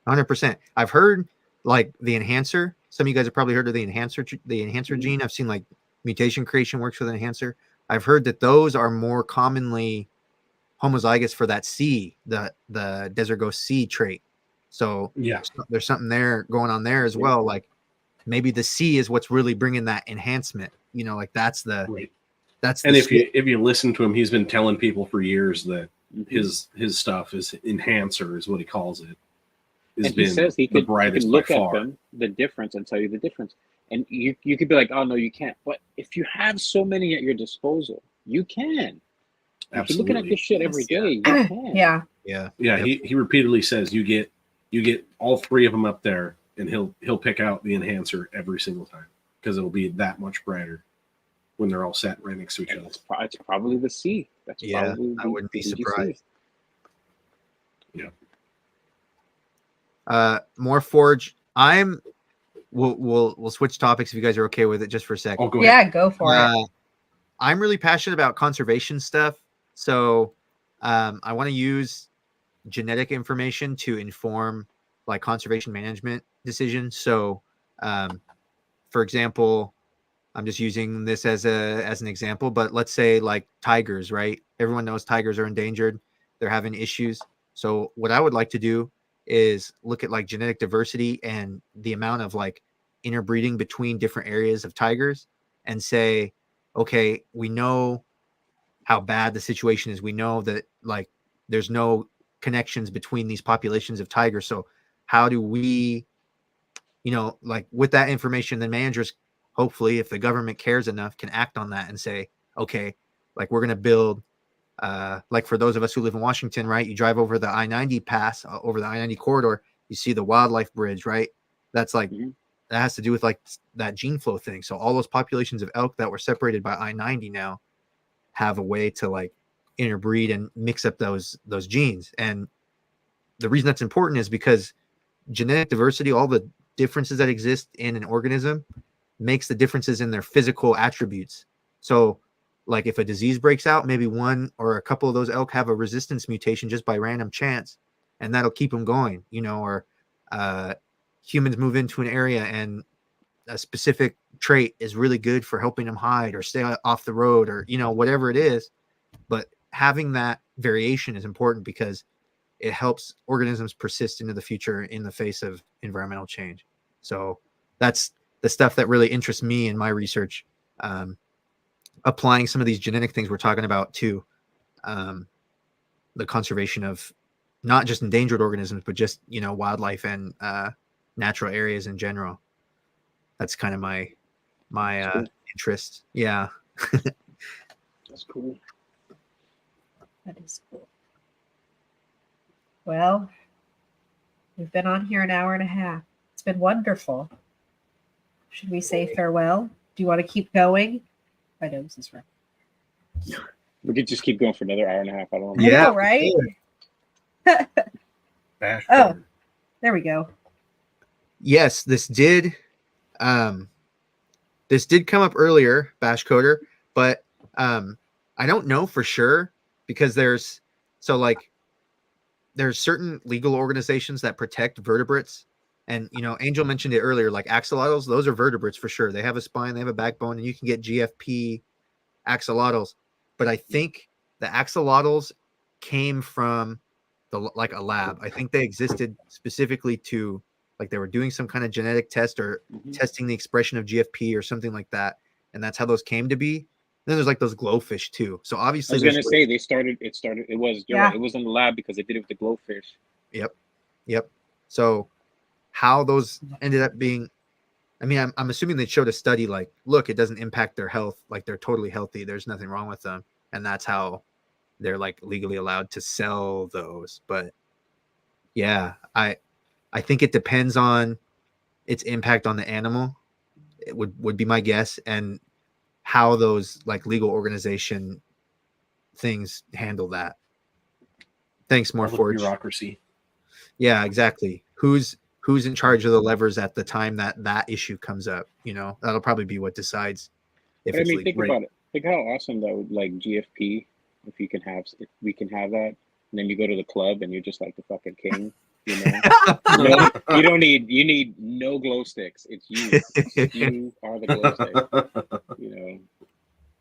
100%. I've heard like the enhancer. Some of you guys have probably heard of the enhancer gene. I've seen like mutation creation works with enhancer. I've heard that those are more commonly homozygous for that C, the Desert Ghost C trait. So yeah, there's something there going on there as well. Like maybe the C is what's really bringing that enhancement. You know, like that's the right. That's and the if you listen to him, he's been telling people for years that his stuff is enhancer is what he calls it. And he says he could look at far. them, the difference, and tell you the difference. And you could be like, oh no, you can't. But if you have so many at your disposal, you can. If you're looking at this shit every day, you can. Yeah. Yeah. He repeatedly says you get all three of them up there, and he'll pick out the enhancer every single time because it'll be that much brighter when they're all sat right next to each other. It's probably the C. That's probably I wouldn't be surprised. Yeah. More Forge. We'll switch topics if you guys are okay with it just for a second. Oh, go ahead. Yeah, go for it. I'm really passionate about conservation stuff. So I want to use genetic information to inform like conservation management decisions. So for example, I'm just using this as an example, but let's say like tigers, right? Everyone knows tigers are endangered. They're having issues. So what I would like to do is look at like genetic diversity and the amount of like interbreeding between different areas of tigers and say, okay, we know how bad the situation is. We know that like there's no connections between these populations of tigers. So how do we, you know, like with that information, then managers, hopefully, if the government cares enough, can act on that and say, okay, like we're going to build, like for those of us who live in Washington, right? You drive over the I-90 pass, over the I-90 corridor, you see the wildlife bridge, right? That's like, that has to do with like that gene flow thing. So all those populations of elk that were separated by I-90 now have a way to like interbreed and mix up those genes. And the reason that's important is because genetic diversity, all the differences that exist in an organism makes the differences in their physical attributes. So like if a disease breaks out, maybe one or a couple of those elk have a resistance mutation just by random chance, and that'll keep them going, you know, or humans move into an area and a specific trait is really good for helping them hide or stay off the road, or, you know, whatever it is. But having that variation is important because it helps organisms persist into the future in the face of environmental change. So that's the stuff that really interests me in my research. Applying some of these genetic things we're talking about to the conservation of not just endangered organisms, but just, you know, wildlife and natural areas in general. That's kind of my cool. interest. Yeah. That's cool. That is cool. Well, we've been on here an hour and a half. It's been wonderful. Should we say farewell? Do you want to keep going? My nose is right. We could just keep going for another hour and a half. I don't know. Yeah, I know, right? Bash Oh. coder. There we go. Yes, this did come up earlier, Bash Coder, but I don't know for sure because there's certain legal organizations that protect vertebrates. And, you know, Angel mentioned it earlier, like axolotls, those are vertebrates for sure. They have a spine, they have a backbone, and you can get GFP axolotls. But I think the axolotls came from like a lab. I think they existed specifically to, like, they were doing some kind of genetic test or testing the expression of GFP or something like that. And that's how those came to be. And then there's like those glowfish too. So obviously, I was gonna say it was Yeah. it was in the lab because they did it with the glowfish. Yep. So how those ended up being, I mean, I'm assuming they showed a study like, look, it doesn't impact their health. Like, they're totally healthy. There's nothing wrong with them. And that's how they're like legally allowed to sell those. But yeah, I think it depends on its impact on the animal. It would be my guess, and how those like legal organization things handle that. Thanks, All the Morforge. bureaucracy. Yeah, exactly. Who's in charge of the levers at the time that issue comes up? You know, that'll probably be what decides if But I it's mean, legal. think about it. Think how awesome that would, like, GFP. If we can have that, and then you go to the club and you're just like the fucking king. You know, you need no glow sticks. It's you. You are the glow stick. You know.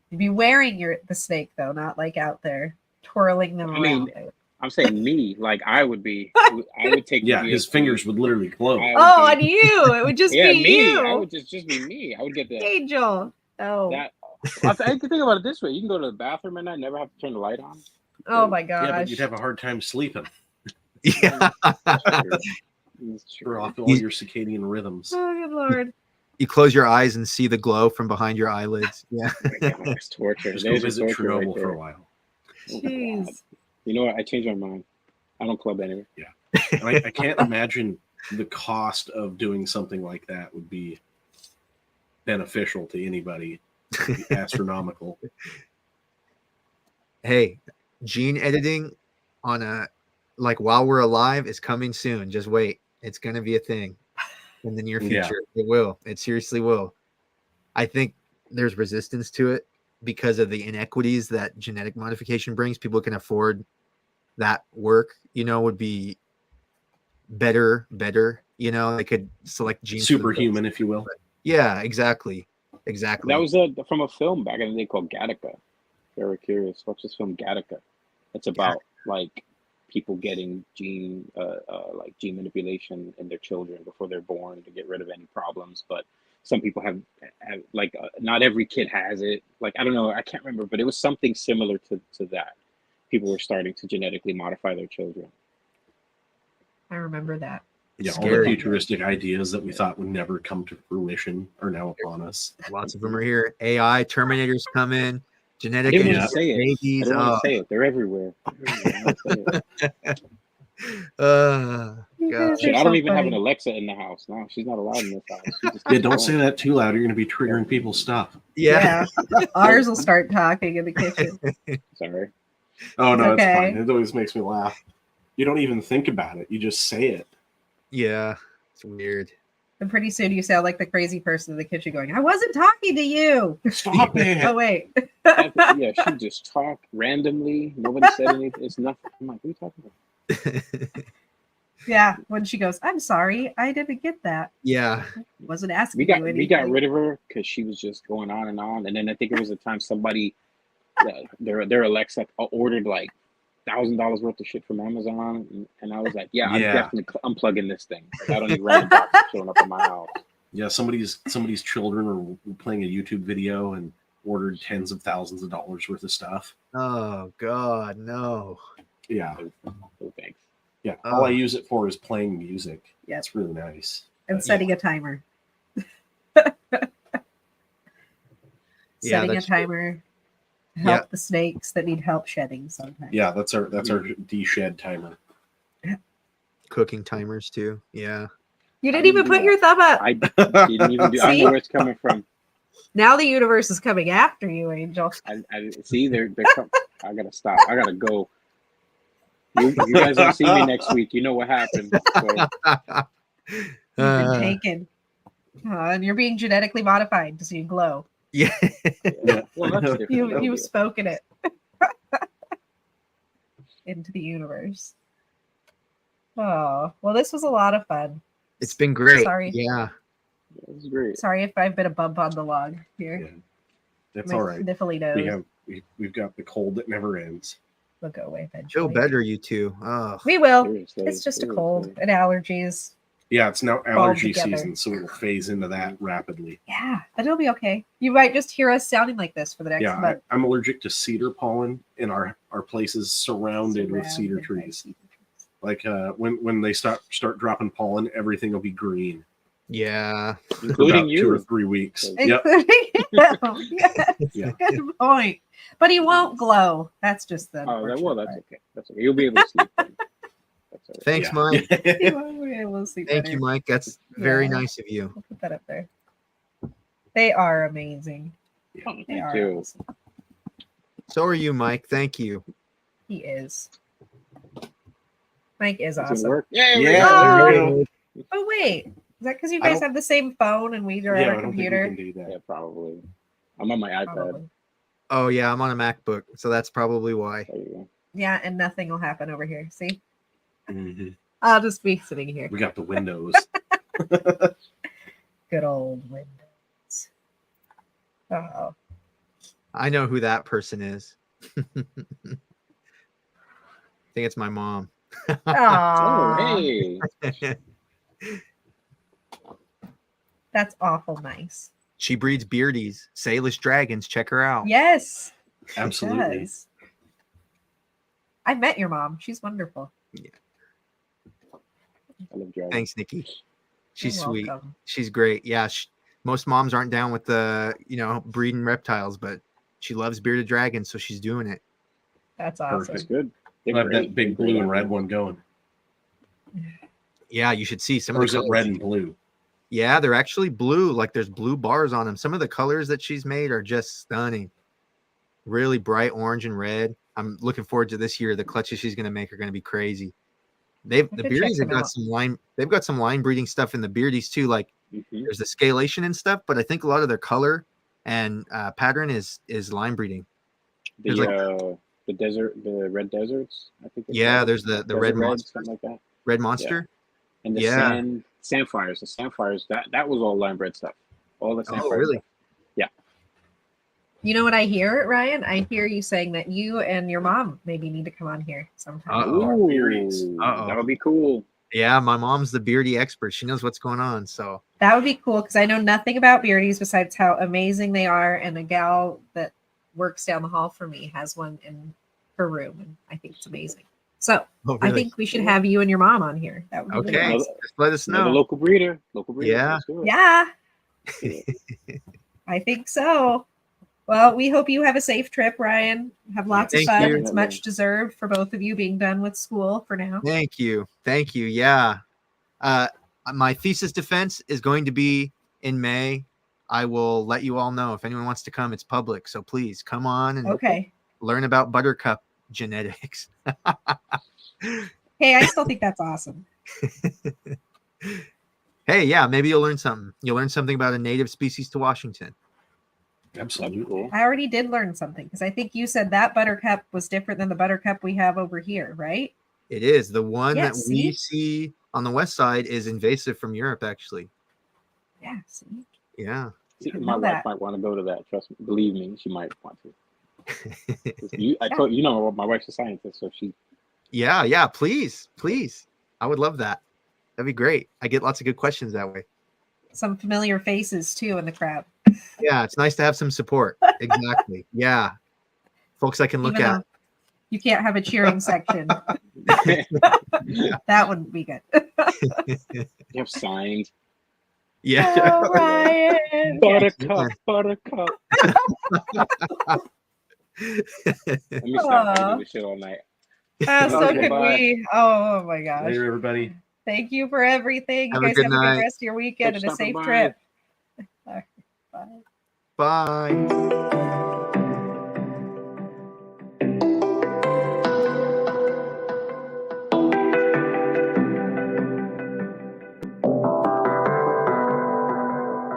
You'd be wearing the snake though, not like out there twirling them I mean, around. I'm saying me, like I would take. Yeah, the his GFP. fingers would literally glow. I would Oh, be- on you! It would just yeah, be me. you. I would just be me. I would get the Angel. Oh. that. I can think about it this way: you can go to the bathroom at night, never have to turn the light on. Oh my gosh. Yeah, but you'd have a hard time sleeping. Yeah. It's Throw true. off all your circadian rhythms. Oh good lord. You close your eyes and see the glow from behind your eyelids. Yeah. That's torture. Just go There's visit torture right Chernobyl for there. a while. Oh, God. Jeez. You know what? I changed my mind. I don't club anywhere. And I can't imagine the cost of doing something like that would be beneficial to anybody. It'd be astronomical. Hey, gene editing on while we're alive is coming soon. Just wait. It's going to be a thing in the near future. Yeah. It will. It seriously will. I think there's resistance to it because of the inequities that genetic modification brings. People can afford that work, you know, would be better, you know, they could select genes. Superhuman, if you will. Yeah, exactly. That was from a film back in the day called Gattaca. If you're ever curious, watch this film Gattaca. It's about like people getting gene manipulation in their children before they're born to get rid of any problems. But some people have like not every kid has it. Like, I don't know, I can't remember, but it was something similar to that. People were starting to genetically modify their children. I remember that. Yeah, all Scary. the futuristic ideas that we thought would never come to fruition are now upon us. Lots of them are here. AI, Terminators come in, genetic I didn't want Yeah. to say it. I babies. didn't want to say it. They're everywhere. God. Shit, I don't even have an Alexa in the house. No, she's not allowed in this house. She just Yeah, keeps don't going. say that too loud. You're going to be triggering people's stuff. Yeah. Ours will start talking in the kitchen. Sorry. Oh, no, It's it's okay. fine. It always makes me laugh. You don't even think about it. You just say it. Yeah. It's weird. And pretty soon you sound like the crazy person in the kitchen going, I wasn't talking to you. Stop it. Oh, wait. Yeah, she just talked randomly. Nobody said anything. It's nothing. I'm like, what are you talking about? Yeah, when she goes, I'm sorry, I didn't get that. Yeah. Wasn't asking We got you anything. we got rid of her because she was just going on, and then I think it was a time somebody their Alexa ordered like $1,000 worth of shit from Amazon, and I was like, yeah, I'm Yeah. definitely unplugging this thing. Like, I don't need random boxes showing up in my house. Yeah, somebody's children were playing a YouTube video and ordered tens of thousands of dollars worth of stuff. Oh God, no. Yeah, So thanks. yeah. All I use it for is playing music. Yep. It's really nice. And setting a timer. Yeah, Setting a that's true. timer. Help the snakes that need help shedding sometimes. Yeah, that's our de-shed timer. Cooking timers too. Yeah. You didn't even put your thumb up. I didn't even do. I See? know where it's coming from. Now the universe is coming after you, Angel. I see they're I gotta stop. I gotta go. You guys don't see me next week. You know what happened. So, You've been taken. And you're being genetically modified to see you glow. Yeah. yeah. Well, that's different. You've spoken it into the universe. Oh, well, this was a lot of fun. It's been great. Sorry. Yeah. That's great. Sorry if I've been a bump on the log here. Yeah, that's My all right. sniffly nose. We've got the cold that never ends. Will go away eventually. Feel better, you two. Oh. We will. Seriously, It's just a seriously. cold and allergies. Yeah, it's now allergy together. season, so it'll phase into that rapidly. Yeah, but it'll be okay. You might just hear us sounding like this for the next Yeah, month. I'm allergic to cedar pollen, and our place is surrounded with cedar Surrounded by trees. cedar trees. Like when they start dropping pollen, everything will be green. Yeah. For Including about 2 or you. 3 weeks. Yep. Including you. Yes, Yeah. good point. But he won't glow. That's just the. Oh, well, unfortunate that's part. okay. That's okay. You'll be able to sleep. Then. That's all right. Thanks, Yeah. Mike. He won't be able to see Thank better. you, Mike. That's very Yeah. nice of you. We'll put that up there. They are amazing. Oh, They thank are you. awesome. So are you, Mike. Thank you. He is. Mike is Does it awesome. work? Yeah. Yeah, there we go. Oh wait, is that because you I guys don't- have the same phone and we are Yeah, on I our don't think we computer? can do that. Yeah, probably. I'm on my iPad. Probably. Oh yeah, I'm on a MacBook, so that's probably why. There you go. Yeah, and nothing will happen over here. See, Mhm. I'll just be sitting here. We got the windows. Good old Windows. Oh, I know who that person is. I think it's my mom. Oh, Aw, hey. that's awful nice. She breeds beardies, Salish dragons. Check her out. Yes, she Absolutely. does. I met your mom. She's wonderful. I love dragons. Thanks, Nikki. She's You're sweet. welcome. She's great. Yeah, most moms aren't down with the breeding reptiles, but she loves bearded dragons, so she's doing it. That's awesome. Perfect. That's good. We'll have that big blue and red one going. Yeah, you should see some Or of is the it colors. red and blue? Yeah, they're actually blue. Like there's blue bars on them. Some of the colors that she's made are just stunning. Really bright orange and red. I'm looking forward to this year. The clutches she's going to make are going to be crazy. The should check beardies have them got out. some line. They've got some line breeding stuff in the beardies too. Like there's the scalation and stuff, but I think a lot of their color and pattern is line breeding. There's The the red deserts. I think. it's Yeah, called. there's the Desert red Reds, monster. something like that. Red monster. And the Yeah. sandfires. The sandfires. That was all line bred stuff. All the sandfires. Oh, really? stuff. You know what I hear, Ryan? I hear you saying that you and your mom maybe need to come on here sometime. Uh-oh. Ooh, Uh-oh. that would be cool. Yeah, my mom's the beardy expert. She knows what's going on. So That would be cool because I know nothing about beardies besides how amazing they are. And a gal that works down the hall for me has one in her room, and I think it's amazing. So oh, I really? think we should have you and your mom on here. That would be really Okay, awesome. just let us Another know. local breeder. Local breeder. Yeah. Let's do it. Yeah, Let's do it. I think so. Well, we hope you have a safe trip, Ryan. Have lots of Thank fun. you. It's much deserved for both of you being done with school for now. Thank you. Thank you. Yeah. My thesis defense is going to be in May. I will let you all know if anyone wants to come. It's public. So please come on and Okay. learn about buttercup genetics. Hey, I still think that's awesome. Hey, yeah, maybe you'll learn something. You'll learn something about a native species to Washington. Absolutely. Cool. I already did learn something because I think you said that buttercup was different than the buttercup we have over here, right? It is. The one Yeah, that we see? see on the west side is invasive from Europe, actually. Yeah, see? Yeah. See, I my know wife that. might want to go to that. Trust me, believe me, she might want to. 'Cause I Yeah. told you know my wife's a scientist, so she. Yeah, please. I would love that. That'd be great. I get lots of good questions that way. Some familiar faces too in the crowd. Yeah, it's nice to have some support. Exactly. Yeah. Folks I can look Even at. though you can't have a cheering section. That wouldn't be good. You have signs. Yeah. Oh, Ryan. Buttercup, buttercup. Let me stop. I can do this shit all night. So Okay, could bye. we. Oh my gosh. Later, everybody. Thank you for everything. You Have a guys good have a night. good rest of your weekend Thanks and a for stopping safe by. trip. All right, bye. Bye.